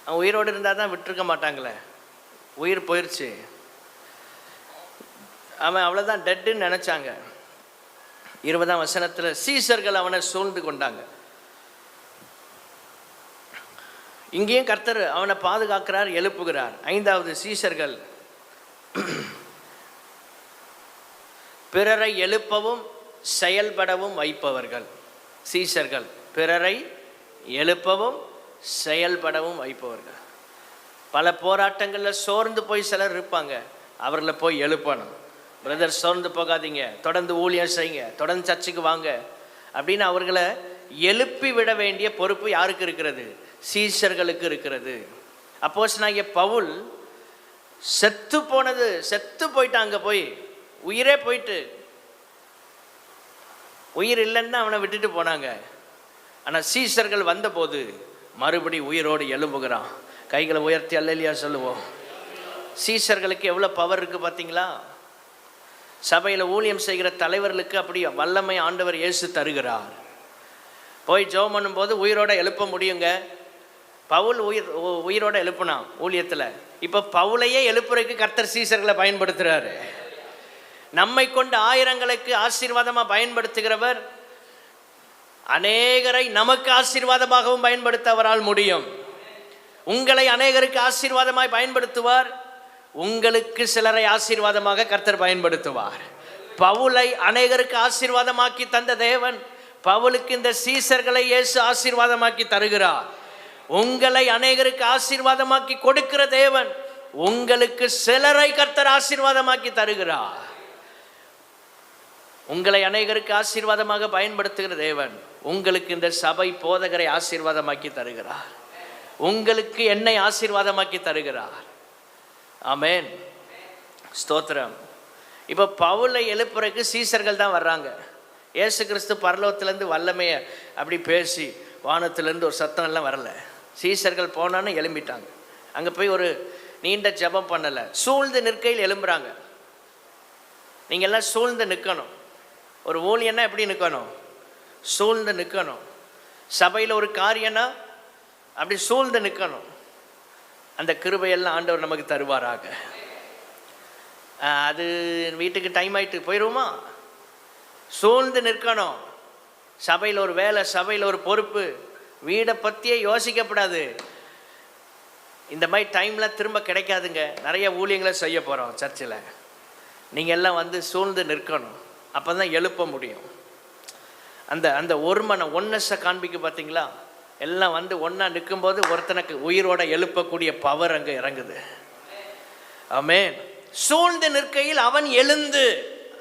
அவன் உயிரோடு இருந்தால் தான் விட்டுருக்க மாட்டாங்களே, உயிர் போயிடுச்சு, அவன் அவ்வளோதான் டெட்டுன்னு நினச்சாங்க. 20ஆம் வசனத்தில் சீசர்கள் அவனை சூழ்ந்து கொண்டாங்க. இங்கேயும் கர்த்தர் அவனை பாதுகாக்கிறார், எழுப்புகிறார். 5வது சீசர்கள் பிறரை எழுப்பவும் செயல்படவும் வைப்பவர்கள். சீசர்கள் பிறரை எழுப்பவும் செயல்படவும் வைப்பவர்கள். பல போராட்டங்களில் சோர்ந்து போய் சிலர் இருப்பாங்க. அவர்களை போய் எழுப்பணும். பிரதர், சோர்ந்து போகாதீங்க, தொடர்ந்து ஊழியம் செய்யுங்க, தொடர்ந்து சர்ச்சுக்கு வாங்க அப்படின்னு அவர்களை எழுப்பி விட வேண்டிய பொறுப்பு யாருக்கு இருக்கிறது? சீஷர்களுக்கு இருக்கிறது. அப்போஸ்தலனாகிய பவுல் செத்து போயிட்டாங்க. போய் உயிரே போயிட்டு, உயிர் இல்லைன்னு அவனை விட்டுட்டு போனாங்க. ஆனால் சீஷர்கள் வந்தபோது மறுபடி உயிரோடு எழும்புகிறான். கைகளை உயர்த்தி அல்லேலூயா சொல்லுவோம். சீஷர்களுக்கு எவ்வளோ பவர் இருக்குது பார்த்தீங்களா? சபையில் ஊழியம் செய்கிற தலைவர்களுக்கு அப்படி வல்லமை ஆண்டவர் இயேசு தருகிறார். போய் ஜெபம் பண்ணும்போது உயிரோட எழுப்ப முடியுங்க. பவுல் உயிரோட எழுப்புனான் ஊழியத்தில். இப்போ பவுலையே எழுப்புறதுக்கு கர்த்தர் சீஷர்களை பயன்படுத்துகிறாரு. நம்மை கொண்டு ஆயிரங்களுக்கு ஆசீர்வாதமாக பயன்படுத்துகிறவர் அநேகரை நமக்கு ஆசீர்வாதமாகவும் பயன்படுத்த அவரால் முடியும். உங்களை அநேகருக்கு ஆசீர்வாதமாய் பயன்படுத்துவார். உங்களுக்கு சிலரை ஆசீர்வாதமாக கர்த்தர் பயன்படுத்துவார். பவுலை அநேகருக்கு ஆசீர்வாதமாக்கி தந்த தேவன் பவுலுக்கு இந்த சீஷர்களை இயேசு ஆசீர்வாதமாக்கி தருகிறார். உங்களை அநேகருக்கு ஆசீர்வாதமாக்கி கொடுக்கிற தேவன் உங்களுக்கு சிலரை கர்த்தர் ஆசீர்வாதமாக்கி தருகிறார். உங்களை அநேகருக்கு ஆசீர்வாதமாக பயன்படுத்துகிற தேவன் உங்களுக்கு இந்த சபை போதகரை ஆசீர்வாதமாக்கி தருகிறார். உங்களுக்கு என்னை ஆசீர்வாதமாக்கி தருகிறார். ஆமென், ஸ்தோத்திரம். இப்போ பவுலை எழுப்புறதுக்கு சீஷர்கள் தான் வர்றாங்க. இயேசு கிறிஸ்து பரலோகத்திலேருந்து வல்லமையை அப்படி பேசி வானத்திலேருந்து ஒரு சத்தம் எல்லாம் வரல. சீஷர்கள் போனான்னு எழும்பிட்டாங்க. அங்கே போய் ஒரு நீண்ட ஜெபம் பண்ணலை, சூழ்ந்து நிற்கையில் எழும்புறாங்க. நீங்கள் எல்லாம் சூழ்ந்து நிற்கணும். ஒரு ஊழியன்னா எப்படி நிற்கணும்? சூழ்ந்து நிற்கணும். சபையில் ஒரு காரியம்னா அப்படி சூழ்ந்து நிற்கணும். அந்த கிருபையெல்லாம் ஆண்டவர் நமக்கு தருவாராக. அது வீட்டுக்கு டைம் ஆகிட்டு போயிடுவோமா? சூழ்ந்து நிற்கணும். சபையில் ஒரு வேலை, சபையில் ஒரு பொறுப்பு, வீடை பற்றியே யோசிக்கப்படாது. இந்த மாதிரி டைம்லாம் திரும்ப கிடைக்காதுங்க. நிறைய ஊழியங்களை செய்ய போகிறோம் சர்ச்சில். நீங்கள் எல்லாம் வந்து சூழ்ந்து நிற்கணும். அப்போ தான் எழுப்ப முடியும். அந்த ஒரு மனம் ஒன்னஸை காண்பிக்க பார்த்தீங்களா? எல்லாம் வந்து ஒன்றா நிற்கும்போது ஒருத்தனுக்கு உயிரோட எழுப்பக்கூடிய பவர் அங்கே இறங்குது. ஆமென். சூழ்ந்து நிற்கையில் அவன் எழுந்து,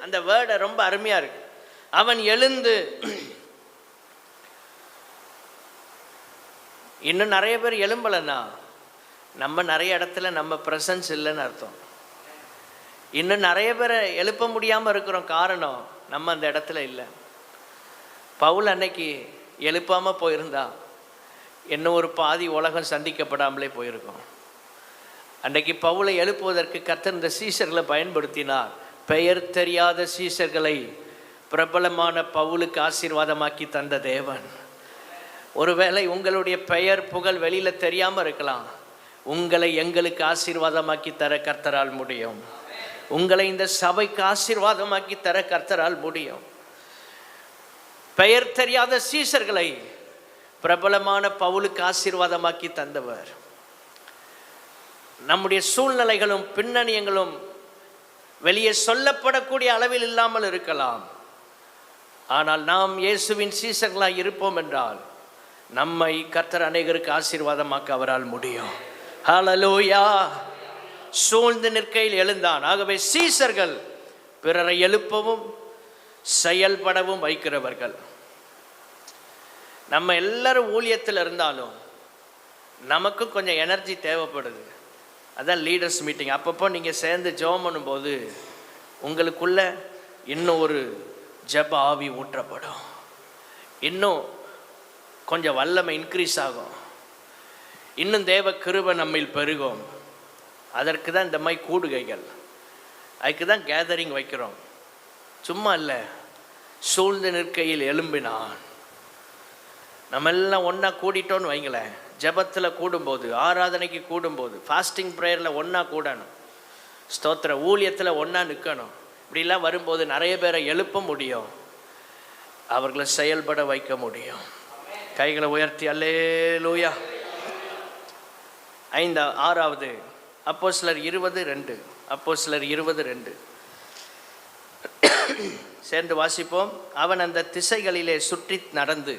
அந்த வேர்டை ரொம்ப அருமையாக இருக்கு. அவன் எழுந்து. இன்னும் நிறைய பேர் எழும்பலைன்னா நம்ம நிறைய இடத்துல நம்ம ப்ரெசன்ஸ் இல்லைன்னு அர்த்தம். இன்னும் நிறைய பேரை எழுப்ப முடியாமல் இருக்கிறோம். காரணம் நம்ம அந்த இடத்துல இல்லை. பவுல் அன்னைக்கு எழுப்பாமல் போயிருந்தா இன்னும் ஒரு பாதி உலகம் சந்திக்கப்படாமலே போயிருக்கும். அன்றைக்கு பவுலை எழுப்புவதற்கு கர்த்தர் இந்த சீஷர்களை பயன்படுத்தினார். பெயர் தெரியாத சீஷர்களை பிரபலமான பவுலுக்கு ஆசீர்வாதமாக்கி தந்த தேவன். ஒருவேளை உங்களுடைய பெயர் புகழ் வெளியில் தெரியாமல் இருக்கலாம். உங்களை எங்களுக்கு ஆசீர்வாதமாக்கி தர கர்த்தரால் முடியும். உங்களை இந்த சபைக்கு ஆசீர்வாதமாக்கி தர கர்த்தரால் முடியும். பெயர் தெரியாத சீஷர்களை பிரபலமான பவுலுக்கு ஆசீர்வாதமாக்கி தந்தவர். நம்முடைய சூழ்நிலைகளும் பின்னணியங்களும் வெளியே சொல்லப்படக்கூடிய அளவில் இல்லாமல் இருக்கலாம். ஆனால் நாம் இயேசுவின் சீஷர்களாக இருப்போம் என்றால் நம்மை கர்த்தர் அநேகருக்கு ஆசீர்வாதமாக்க அவரால் முடியும். ஹல்லேலூயா. சூழ்ந்து நிற்கையில் எழுந்தான். ஆகவே சீஷர்கள் பிறரை எழுப்பவும் செயல்படவும் வைக்கிறவர்கள். நம்ம எல்லாரும் ஊழியத்தில் இருந்தாலும் நமக்கு கொஞ்சம் எனர்ஜி தேவைப்படுது. அதான் லீடர்ஸ் மீட்டிங். அப்பப்போ நீங்கள் சேர்ந்து ஜெபம் பண்ணும்போது உங்களுக்குள்ள இன்னும் ஒரு ஜெப ஆவி ஊற்றப்படும். இன்னும் கொஞ்சம் வல்லமை இன்க்ரீஸ் ஆகும். இன்னும் தேவ கிருபை நம்மில் பெருகும். அதற்கு தான் இந்த மாதிரி கூடுகைகள், அதுக்கு தான் கேதரிங் வைக்கிறோம். சும்மா இல்லை. சூழ்ந்து நிற்கையில் எழும்பினான். நம்ம எல்லாம் ஒன்றா கூடிட்டோன்னு வைங்களேன். ஜபத்தில் கூடும்போது, ஆராதனைக்கு கூடும்போது, ஃபாஸ்டிங் ப்ரேயரில் ஒன்றா கூடணும். ஸ்தோத்திர ஊழியத்தில் ஒன்றா நிற்கணும். இப்படிலாம் வரும்போது நிறைய பேரை எழுப்ப முடியும். அவர்களை செயல்பட வைக்க முடியும். கைகளை உயர்த்தி அல்லேலூயா. 6வது அப்போஸ்தலர் 20:2. அப்போஸ்தலர் 20:2 சேர்ந்து வாசிப்போம். அவன் அந்த திசைகளிலே சுற்றி நடந்து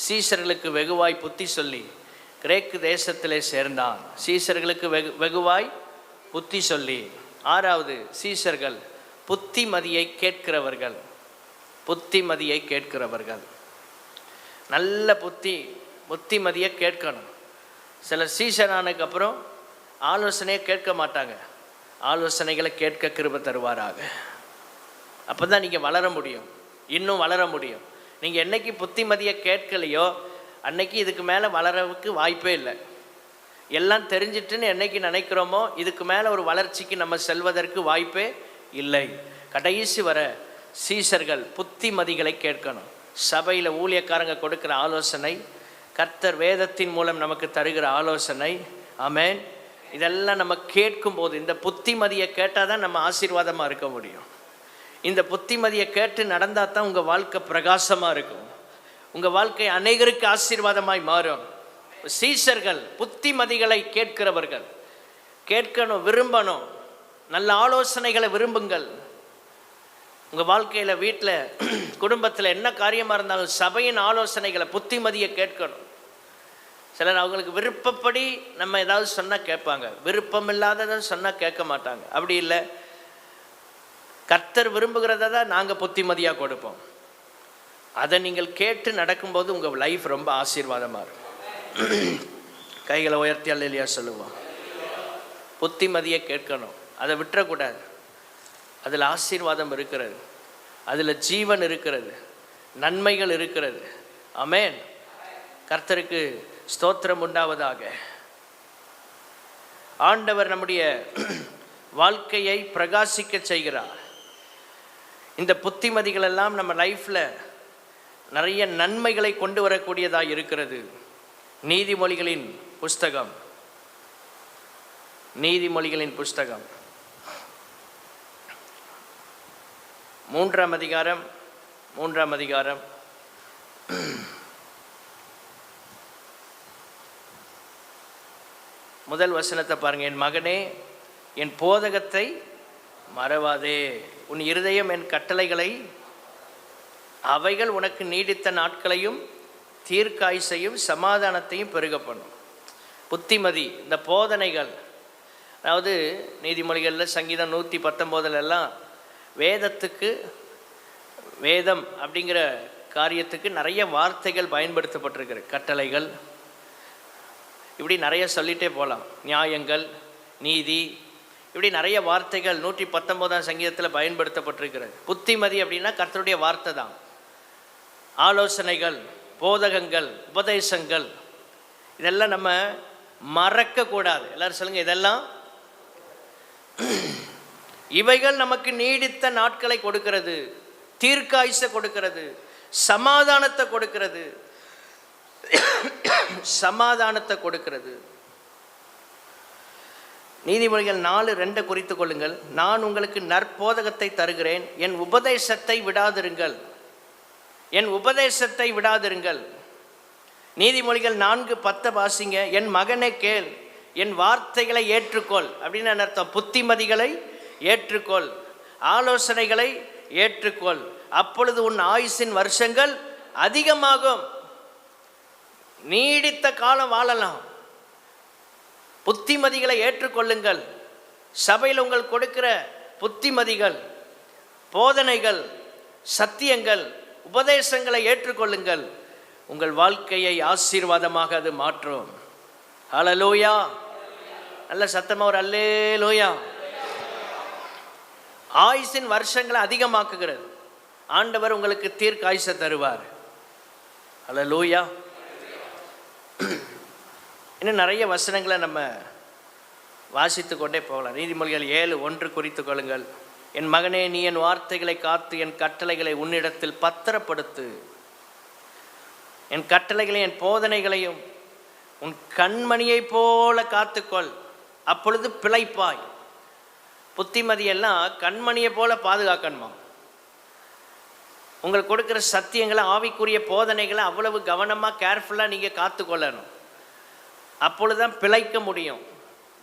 சீஷர்களுக்கு வெகுவாய் புத்தி சொல்லி கிரேக்கு தேசத்திலே சேர்ந்தான். சீஷர்களுக்கு வெகுவாய் புத்தி சொல்லி. 6வது, சீஷர்கள் புத்திமதியை கேட்கிறவர்கள். புத்திமதியை கேட்கிறவர்கள். நல்ல புத்திமதியை கேட்கணும். சிலர் சீஷரானதுக்கப்புறம் ஆலோசனையை கேட்க மாட்டாங்க. ஆலோசனைகளை கேட்க கிருபை தருவாராக. அப்போ தான் நீங்கள் வளர முடியும், இன்னும் வளர முடியும். நீங்கள் என்னைக்கு புத்திமதியை கேட்கலையோ அன்னைக்கு இதுக்கு மேலே வளரவுக்கு வாய்ப்பே இல்லை. எல்லாம் தெரிஞ்சிட்டுன்னு என்னைக்கு நினைக்கிறோமோ இதுக்கு மேலே ஒரு வளர்ச்சிக்கு நம்ம செல்வதற்கு வாய்ப்பே இல்லை. கடைசி வர சீஷர்கள் புத்திமதிகளை கேட்கணும். சபையில் ஊழியக்காரங்க கொடுக்குற ஆலோசனை, கர்த்தர் வேதத்தின் மூலம் நமக்கு தருகிற ஆலோசனை, ஆமென், இதெல்லாம் நம்ம கேட்கும்போது இந்த புத்திமதியை கேட்டால் தான் நம்ம ஆசீர்வாதமாக இருக்க முடியும். இந்த புத்திமதியை கேட்டு நடந்தால் தான் உங்கள் வாழ்க்கை பிரகாசமாக இருக்கும். உங்கள் வாழ்க்கை அநேகருக்கு ஆசீர்வாதமாய் மாறும். சீஷர்கள் புத்திமதிகளை கேட்கிறவர்கள். கேட்கணும், விரும்பணும். நல்ல ஆலோசனைகளை விரும்புங்கள். உங்கள் வாழ்க்கையில், வீட்டில், குடும்பத்தில் என்ன காரியமாக இருந்தாலும் சபையின் ஆலோசனைகளை, புத்திமதியை கேட்கணும். சிலர் அவங்களுக்கு விருப்பப்படி நம்ம ஏதாவது சொன்னால் கேட்பாங்க, விருப்பம் இல்லாததை சொன்னால் கேட்க மாட்டாங்க. அப்படி இல்லை, கர்த்தர் விரும்புகிறத தான் நாங்கள் புத்திமதியாக கொடுப்போம். அதை நீங்கள் கேட்டு நடக்கும்போது உங்கள் லைஃப் ரொம்ப ஆசீர்வாதமாக இருக்கும். கைகளை உயர்த்தி அல்லேலூயா சொல்லுவோம். புத்திமதியை கேட்கணும், அதை விட்டுறக்கூடாது. அதில் ஆசீர்வாதம் இருக்கிறது, அதில் ஜீவன் இருக்கிறது, நன்மைகள் இருக்கிறது. ஆமென். கர்த்தருக்கு ஸ்தோத்திரம் உண்டாவதாக. ஆண்டவர் நம்முடைய வாழ்க்கையை பிரகாசிக்க செய்கிறார். இந்த புத்திமதிகள் எல்லாம் நம்ம லைஃப்பில் நிறைய நன்மைகளை கொண்டு வரக்கூடியதாக இருக்கிறது. நீதிமொழிகளின் புஸ்தகம், நீதிமொழிகளின் புஸ்தகம் 3ஆம் அதிகாரம் முதல் வசனத்தை பாருங்க. என் மகனே, என் போதகத்தை மறவாதே, உன் இருதயம் என் கட்டளைகளை, அவைகள் உனக்கு நீடித்த நாட்களையும் தீர்க்காயுசையும் சமாதானத்தையும் பெருக பண்ணும். புத்திமதி, இந்த போதனைகள், அதாவது நீதிமொழிகளில் சங்கீதம் 119 வேதத்துக்கு, வேதம் அப்படிங்கிற காரியத்துக்கு நிறைய வார்த்தைகள் பயன்படுத்தப்பட்டிருக்கிற கட்டளைகள், இப்படி நிறைய சொல்லிகிட்டே போகலாம். நியாயங்கள், நீதி, இப்படி நிறைய வார்த்தைகள் 119ஆம் சங்கீதத்தில் பயன்படுத்தப்பட்டிருக்கிறது. புத்திமதி அப்படின்னா கர்த்தருடைய வார்த்தை தான். ஆலோசனைகள், போதகங்கள், உபதேசங்கள், இதெல்லாம் நம்ம மறக்கக்கூடாது. எல்லாரும் சொல்லுங்கள், இதெல்லாம் இவைகள் நமக்கு நீடித்த நாட்களை கொடுக்கிறது, தீர்க்காயுசை கொடுக்கிறது, சமாதானத்தை கொடுக்கிறது, சமாதானத்தை கொடுக்கிறது. நீதிமொழிகள் 4:2 குறித்து கொள்ளுங்கள். நான் உங்களுக்கு நற்போதகத்தை தருகிறேன், என் உபதேசத்தை விடாதிருங்கள், என் உபதேசத்தை விடாதிருங்கள். நீதிமொழிகள் 4:10 வாசிங்க. என் மகனே கேள், என் வார்த்தைகளை ஏற்றுக்கொள். அப்படின்னு அர்த்தம், புத்திமதிகளை ஏற்றுக்கொள், ஆலோசனைகளை ஏற்றுக்கொள், அப்பொழுது உன் ஆயுசின் வருஷங்கள் அதிகமாகும், நீடித்த காலம் வாழலாம். புத்திமதிகளை ஏற்றுக்கொள்ளுங்கள். சபையில் உங்கள் கொடுக்கிற புத்திமதிகள், போதனைகள், சத்தியங்கள், உபதேசங்களை ஏற்றுக்கொள்ளுங்கள். உங்கள் வாழ்க்கையை ஆசீர்வாதமாக அது மாற்றும். ஹல்லேலூயா. நல்ல சத்தமாக ஒரு அல்லேலூயா. ஆயுசின் வருஷங்களை அதிகமாக்குகிறது. ஆண்டவர் உங்களுக்கு தீர்க்காயுசை தருவார். ஹல்லேலூயா. இன்னும் நிறைய வசனங்களை நம்ம வாசித்து கொண்டே போகலாம். நீதிமொழிகள் 7:1 குறித்து கொள்ளுங்கள். என் மகனே, நீ என் வார்த்தைகளை காத்து என் கட்டளைகளை உன்னிடத்தில் பத்திரப்படுத்து. என் கட்டளைகளை, என் போதனைகளையும் உன் கண்மணியை போல காத்துக்கொள், அப்பொழுது பிழைப்பாய். புத்திமதியெல்லாம் கண்மணியை போல பாதுகாக்கணுமா? உங்களுக்கு கொடுக்குற சத்தியங்களை, ஆவிக்குரிய போதனைகளை அவ்வளவு கவனமாக, கேர்ஃபுல்லாக நீங்கள் காத்துக்கொள்ளணும். அப்பொழுதுதான் பிழைக்க முடியும்,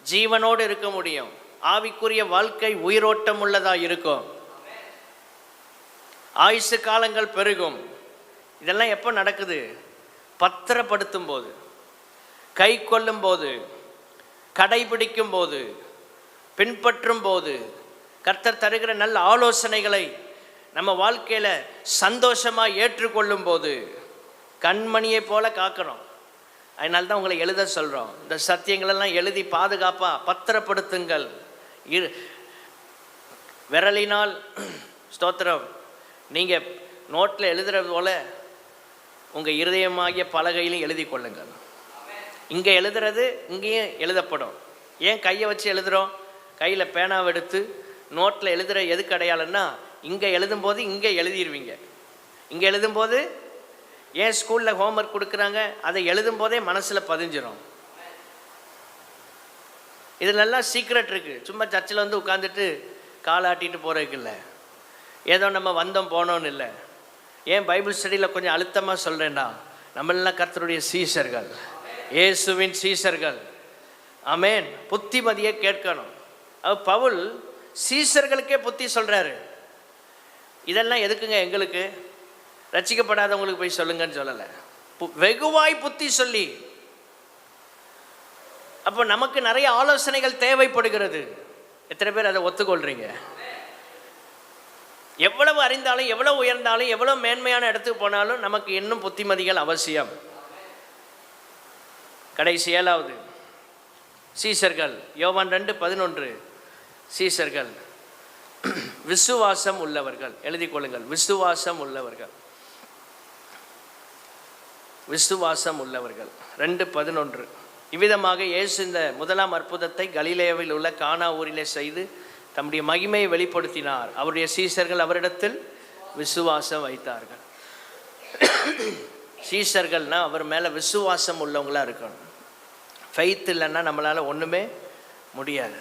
ஜீவனோடு இருக்க முடியும், ஆவிக்குரிய வாழ்க்கை உயிரோட்டம் உள்ளதாக இருக்கும், ஆயுசு காலங்கள் பெருகும். இதெல்லாம் எப்போ நடக்குது? பத்திரப்படுத்தும் போது, கை கொள்ளும் போது, கடைபிடிக்கும் போது, பின்பற்றும் போது, கர்த்தர் தருகிற நல்ல ஆலோசனைகளை நம்ம வாழ்க்கையில் சந்தோஷமாக ஏற்றுக்கொள்ளும் போது கண்மணியை போல காக்கணும். அதனால தான் உங்களை எழுத சொல்கிறோம். இந்த சத்தியங்களெல்லாம் எழுதி பாதுகாப்பாக பத்திரப்படுத்துங்கள். விரலினால் ஸ்தோத்திரம், நீங்கள் நோட்டில் எழுதுறது போல் உங்கள் இருதயமாகிய பலகையிலும் எழுதி கொள்ளுங்கள். இங்கே எழுதுறது இங்கேயும் எழுதப்படும். ஏன் கையை வச்சு எழுதுகிறோம்? கையில் பேனாவை எடுத்து நோட்டில் எழுதுகிற எதுக்கு அடையாளம்னா, இங்கே எழுதும்போது இங்கே எழுதிடுவீங்க. இங்கே எழுதும்போது ஏன் ஸ்கூலில் ஹோம்ஒர்க் கொடுக்குறாங்க, அதை எழுதும்போதே மனசில் பதிஞ்சிடும். இதுலெல்லாம் சீக்ரெட் இருக்குது. சும்மா சர்ச்சில் வந்து உட்காந்துட்டு காலாட்டிட்டு போகிறதுக்கு இல்லை, ஏதோ நம்ம வந்தோம் போனோன்னு இல்லை. ஏன் பைபிள் ஸ்டடியில் கொஞ்சம் அழுத்தமாக சொல்கிறேன்னா, நம்மளாம் கர்த்தருடைய சீஷர்கள், இயேசுவின் சீஷர்கள். ஆமேன். புத்திமதியை கேட்கணும். பவுல் சீஷர்களுக்கே புத்தி சொல்கிறாரு. இதெல்லாம் எதுக்குங்க எங்களுக்கு? ரட்சிக்கப்படாதவங்களுக்கு போய் சொல்லுங்கன்னு சொல்லலை, வெகுவாய் புத்தி சொல்லி. அப்போ நமக்கு நிறைய ஆலோசனைகள் தேவைப்படுகிறது. எத்தனை பேர் அதை ஒத்துக்கொள்றீங்க? எவ்வளவு அறிந்தாலும், எவ்வளவு உயர்ந்தாலும், எவ்வளவு மேன்மையான இடத்துக்கு போனாலும் நமக்கு இன்னும் புத்திமதிகள் அவசியம். கடைசி 7வது சீஷர்கள், யோவான் 2:11. சீஷர்கள் விசுவாசம் உள்ளவர்கள். எழுதிக் கொள்ளுங்கள், விசுவாசம் உள்ளவர்கள், விசுவாசம் உள்ளவர்கள். 2:11. இவ்விதமாக இயேசு இந்த முதலாம் அற்புதத்தை கலிலேயாவில் உள்ள கானா ஊரிலே செய்து தம்முடைய மகிமையை வெளிப்படுத்தினார். அவருடைய சீஷர்கள் அவரிடத்தில் விசுவாசம் வைத்தார்கள். சீஷர்கள்னால் அவர் மேலே விசுவாசம் உள்ளவங்களாக இருக்கணும். ஃபெய்த் இல்லைன்னா நம்மளால் ஒன்றுமே முடியாது.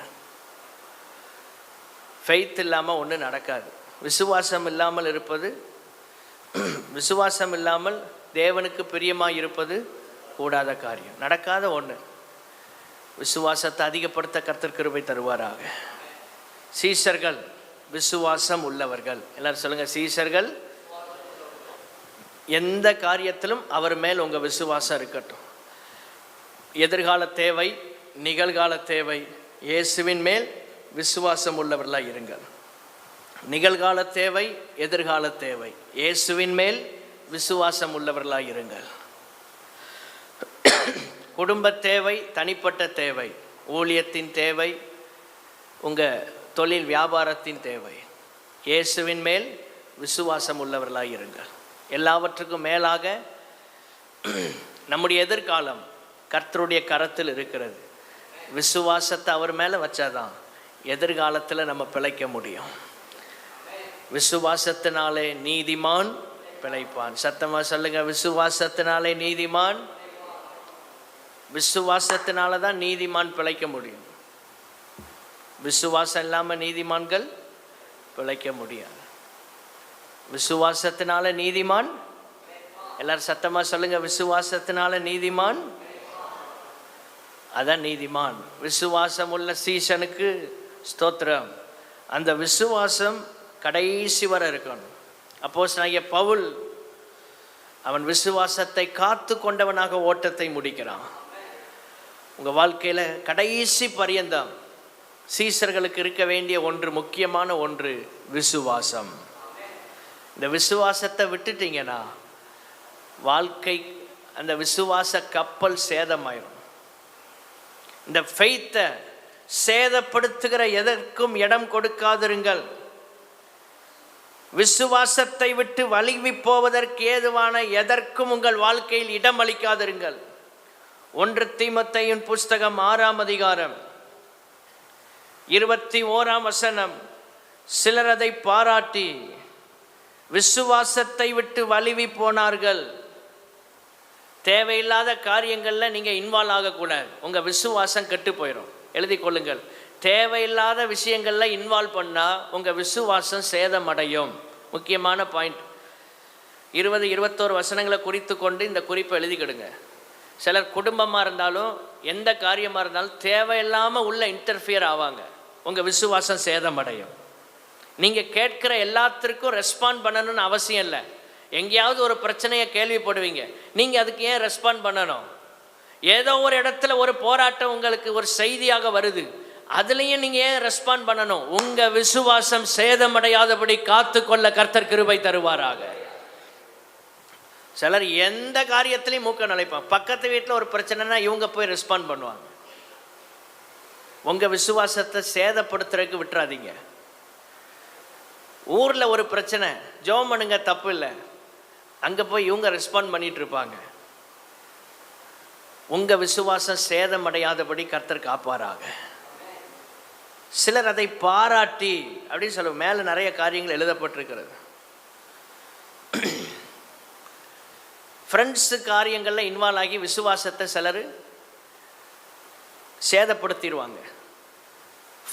ஃபெய்த் இல்லாமல் ஒன்றும் நடக்காது. விசுவாசம் இல்லாமல் இருப்பது, விசுவாசம் இல்லாமல் தேவனுக்கு பிரியமாக இருப்பது கூடாத காரியம், நடக்காத ஒன்று. விசுவாசத்தை அதிகப்படுத்த கர்த்தர் கிருபை தருவாராக. சீஷர்கள் விசுவாசம் உள்ளவர்கள். எல்லாரும் சொல்லுங்கள், சீஷர்கள். எந்த காரியத்திலும் அவர் மேல் உங்கள் விசுவாசம் இருக்கட்டும். எதிர்கால தேவை, நிகழ்கால தேவை, இயேசுவின் மேல் விசுவாசம் உள்ளவர்களாக இருங்கள். நிகழ்கால தேவை, எதிர்கால தேவை, இயேசுவின் மேல் விசுவாசம் உள்ளவர்களாக இருங்கள். குடும்ப தேவை, தனிப்பட்ட தேவை, ஊழியத்தின் தேவை, உங்கள் தொழில் வியாபாரத்தின் தேவை, இயேசுவின் மேல் விசுவாசம் உள்ளவர்களாக இருங்கள். எல்லாவற்றுக்கும் மேலாக நம்முடைய எதிர்காலம் கர்த்தருடைய கரத்தில் இருக்கிறது. விசுவாசத்தை அவர் மேலே வச்சாதான் எதிர்காலத்தில் நம்ம பிழைக்க முடியும். விசுவாசத்தினாலே நீதிமான் பிழைப்பான். சத்தமாக சொல்லுங்க, விசுவாசத்தினாலே நீதிமான். விசுவாசத்தினால தான் நீதிமான் பிழைக்க முடியும். விசுவாசம் இல்லாமல் நீதிமான்கள் பிழைக்க முடியாது. விசுவாசத்தினால நீதிமான். எல்லாரும் சத்தமாக சொல்லுங்க, விசுவாசத்தினால நீதிமான். அதான் நீதிமான். விசுவாசம் உள்ள சீஷனுக்கு ஸ்தோத்திரம். அந்த விசுவாசம் கடைசி வரை இருக்கணும். அப்போஸ்தலனாகிய பவுல் அவன் விசுவாசத்தை காத்து கொண்டவனாக ஓட்டத்தை முடிக்கிறான். உங்கள் வாழ்க்கையில் கடைசி பரியந்தம் சீஷர்களுக்கு இருக்க வேண்டிய ஒன்று, முக்கியமான ஒன்று, விசுவாசம். இந்த விசுவாசத்தை விட்டுட்டீங்கன்னா வாழ்க்கை, அந்த விசுவாச கப்பல் சேதமாயிரும். இந்த ஃபெய்த்தை சேதப்படுத்துகிற எதற்கும் இடம் கொடுக்காதிருங்கள். விசுவாசத்தை விட்டு வழுவி போவதற்கு ஏதுவான எதற்கும் உங்கள் வாழ்க்கையில் இடம் அளிக்காதிருங்கள். 1 தீமோத்தேயுவின் புஸ்தகம் 6ஆம் அதிகாரம் 21ஆம் வசனம். சிலர் அதை பாராட்டி விசுவாசத்தை விட்டு வழுவி போனார்கள். தேவையில்லாத காரியங்களில் நீங்கள் இன்வால்வ் ஆகக்கூடாது. உங்கள் விசுவாசம் கெட்டு போயிடும். எழுதி கொள்ளுங்கள், தேவையில்லாத விஷயங்களில் இன்வால்வ் பண்ணால் உங்கள் விசுவாசம் சேதமடையும். முக்கியமான பாயிண்ட். 20-21 வசனங்களை குறித்து கொண்டு இந்த குறிப்பை எழுதிக்கிடுங்க. சிலர் குடும்பமாக இருந்தாலும் எந்த காரியமாக இருந்தாலும் தேவையில்லாமல் உள்ள இன்டர்ஃபியர் ஆவாங்க. உங்கள் விசுவாசம் சேதமடையும். நீங்கள் கேட்குற எல்லாத்திற்கும் ரெஸ்பாண்ட் பண்ணணும்னு அவசியம் இல்லை. எங்கேயாவது ஒரு பிரச்சனையை கேள்விப்படுவீங்க, நீங்கள் அதுக்கு ஏன் ரெஸ்பாண்ட் பண்ணணும்? ஏதோ ஒரு இடத்துல ஒரு போராட்டம் உங்களுக்கு ஒரு செய்தியாக வருது, அதுலேயும் நீங்கள் ஏன் ரெஸ்பாண்ட் பண்ணணும்? உங்கள் விசுவாசம் சேதமடையாதபடி காத்து கொள்ள கர்த்தர் கிருபை தருவாராக. சிலர் எந்த காரியத்திலையும் மூக்க நுழைப்பாங்க. பக்கத்து வீட்டில் ஒரு பிரச்சனைனா இவங்க போய் ரெஸ்பாண்ட் பண்ணுவாங்க. உங்கள் விசுவாசத்தை சேதப்படுத்துறதுக்கு விட்டுறாதீங்க. ஊரில் ஒரு பிரச்சனை, ஜெபம் பண்ணுங்க, தப்பு இல்லை, அங்கே போய் இவங்க ரெஸ்பாண்ட் பண்ணிட்டு இருப்பாங்க. உங்கள் விசுவாசம் சேதமடையாதபடி கர்த்தர் காப்பாராக. சிலர் அதை பாராட்டி அப்படின்னு சொல்லுவோம். மேலே நிறைய காரியங்கள் எழுதப்பட்டிருக்கிறது. ஃப்ரெண்ட்ஸு காரியங்களில் இன்வால்வ் ஆகி விசுவாசத்தை சிலர் சேதப்படுத்திடுவாங்க.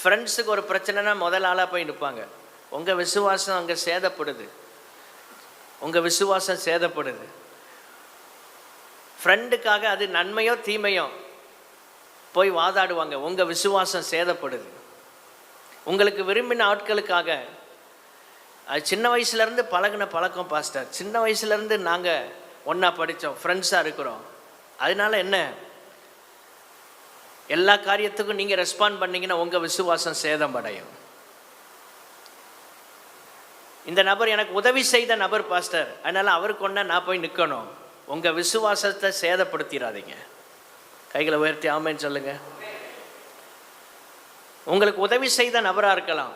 ஃப்ரெண்ட்ஸுக்கு ஒரு பிரச்சனைனா முதல் ஆளாக போய் நிற்பாங்க. உங்கள் விசுவாசம் அங்கே சேதப்படுது, உங்கள் விசுவாசம் சேதப்படுது. ஃப்ரெண்டுக்காக அது நன்மையோ தீமையோ போய் வாதாடுவாங்க. உங்கள் விசுவாசம் சேதப்படுது. உங்களுக்கு விரும்பின ஆட்களுக்காக, அது சின்ன வயசுலேருந்து பழகின பழக்கம் பாஸ்டர், சின்ன வயசுலேருந்து நாங்கள் ஒன்றா படித்தோம், ஃப்ரெண்ட்ஸாக இருக்கிறோம், அதனால என்ன, எல்லா காரியத்துக்கும் நீங்கள் ரெஸ்பாண்ட் பண்ணிங்கன்னா உங்கள் விசுவாசம் சேதமடையும். இந்த நபர் எனக்கு உதவி செய்த நபர் பாஸ்டர், அதனால் அவருக்கு ஒன்றா நான் போய் நிற்கணும். உங்கள் விசுவாசத்தை சேதப்படுத்திடாதீங்க. கைகளை உயர்த்தி ஆமேன்னு சொல்லுங்கள். உங்களுக்கு உதவி செய்த நபராக இருக்கலாம்,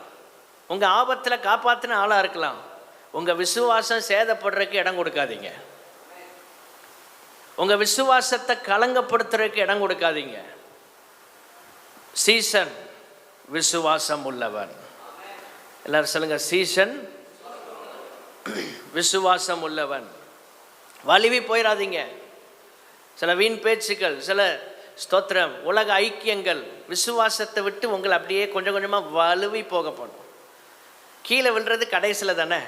உங்கள் ஆபத்தில் காப்பாற்றின ஆளாக இருக்கலாம். உங்கள் விசுவாசம் சேதப்படுறதுக்கு இடம் கொடுக்காதீங்க. உங்கள் விசுவாசத்தை களங்கப்படுத்துறதுக்கு இடம் கொடுக்காதீங்க. சீசன் விசுவாசம் உள்ளவன். எல்லாரும் சொல்லுங்க, சீசன் விசுவாசம் உள்ளவன். வலிவி போயிடாதீங்க. சில வீண் பேச்சுக்கள், சில ஸ்தோத்திரம் உலக ஐக்கியங்கள் விசுவாசத்தை விட்டு உங்களை அப்படியே கொஞ்சம் கொஞ்சமாக வலுவி போக போகணும். கீழே விழுறது கடைசியில் தானே.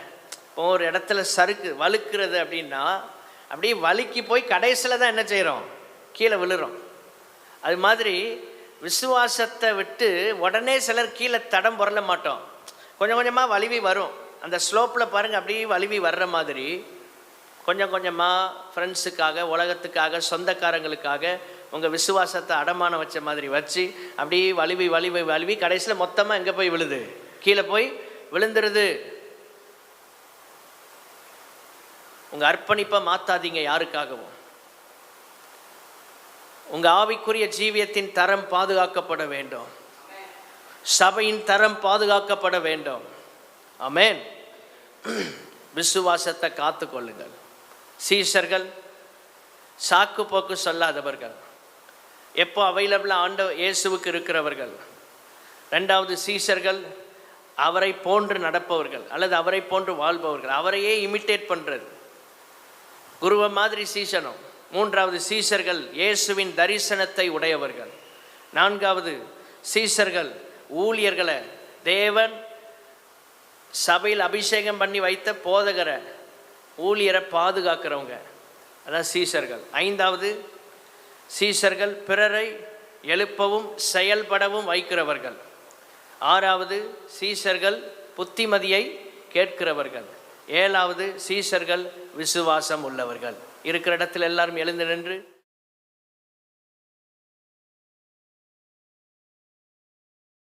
இப்போ ஒரு இடத்துல சறுக்கு வலுக்கிறது அப்படின்னா அப்படியே வலிக்கு போய் கடைசியில் தான் என்ன செய்கிறோம், கீழே விழுறோம். அது மாதிரி விசுவாசத்தை விட்டு உடனே சிலர் கீழே தடம் புரள மாட்டோம். கொஞ்சம் கொஞ்சமாக வலிவி வரும். அந்த ஸ்லோப்பில் பாருங்கள், அப்படியே வலிவி வர்ற மாதிரி கொஞ்சம் கொஞ்சமாக ஃப்ரெண்ட்ஸுக்காக, உலகத்துக்காக, சொந்தக்காரங்களுக்காக உங்கள் விசுவாசத்தை அடமானம் வச்ச மாதிரி வச்சு அப்படியே வலிவி வலிவி வலிவி கடைசியில் மொத்தமாக எங்கே போய் விழுது, கீழே போய் விழுந்துருது. உங்கள் அர்ப்பணிப்பை மாற்றாதீங்க யாருக்காகவும். உங்கள் ஆவிக்குரிய ஜீவியத்தின் தரம் பாதுகாக்கப்பட வேண்டும். சபையின் தரம் பாதுகாக்கப்பட வேண்டும். ஆமென். விசுவாசத்தை காத்து கொள்ளுங்கள். சீஷர்கள் சாக்கு போக்கு சொல்லாதவர்கள், எப்போ அவைலபிளாக ஆண்டவர் இயேசுவுக்கு இருக்கிறவர்கள். ரெண்டாவது, சீஷர்கள் அவரை போன்று நடப்பவர்கள் அல்லது அவரை போன்று வாழ்பவர்கள், அவரையே இமிட்டேட் பண்ணுறது, குருவை மாதிரி சீசனம். மூன்றாவது, சீஷர்கள் இயேசுவின் தரிசனத்தை உடையவர்கள். நான்காவது, சீஷர்கள் ஊழியர்களை, தேவன் சபையில் அபிஷேகம் பண்ணி வைத்த போதகரை, ஊழியரை பாதுகாக்கிறவங்க, அதான் சீஷர்கள். ஐந்தாவது, சீஷர்கள் பிறரை எழுப்பவும் செயல்படவும் வைக்கிறவர்கள். ஆறாவது, சீஷர்கள் புத்திமதியை கேட்கிறவர்கள். ஏழாவது, சீஷர்கள் விசுவாசம் உள்ளவர்கள். இருக்கிற இடத்தில் எல்லாரும் எழுந்து நின்று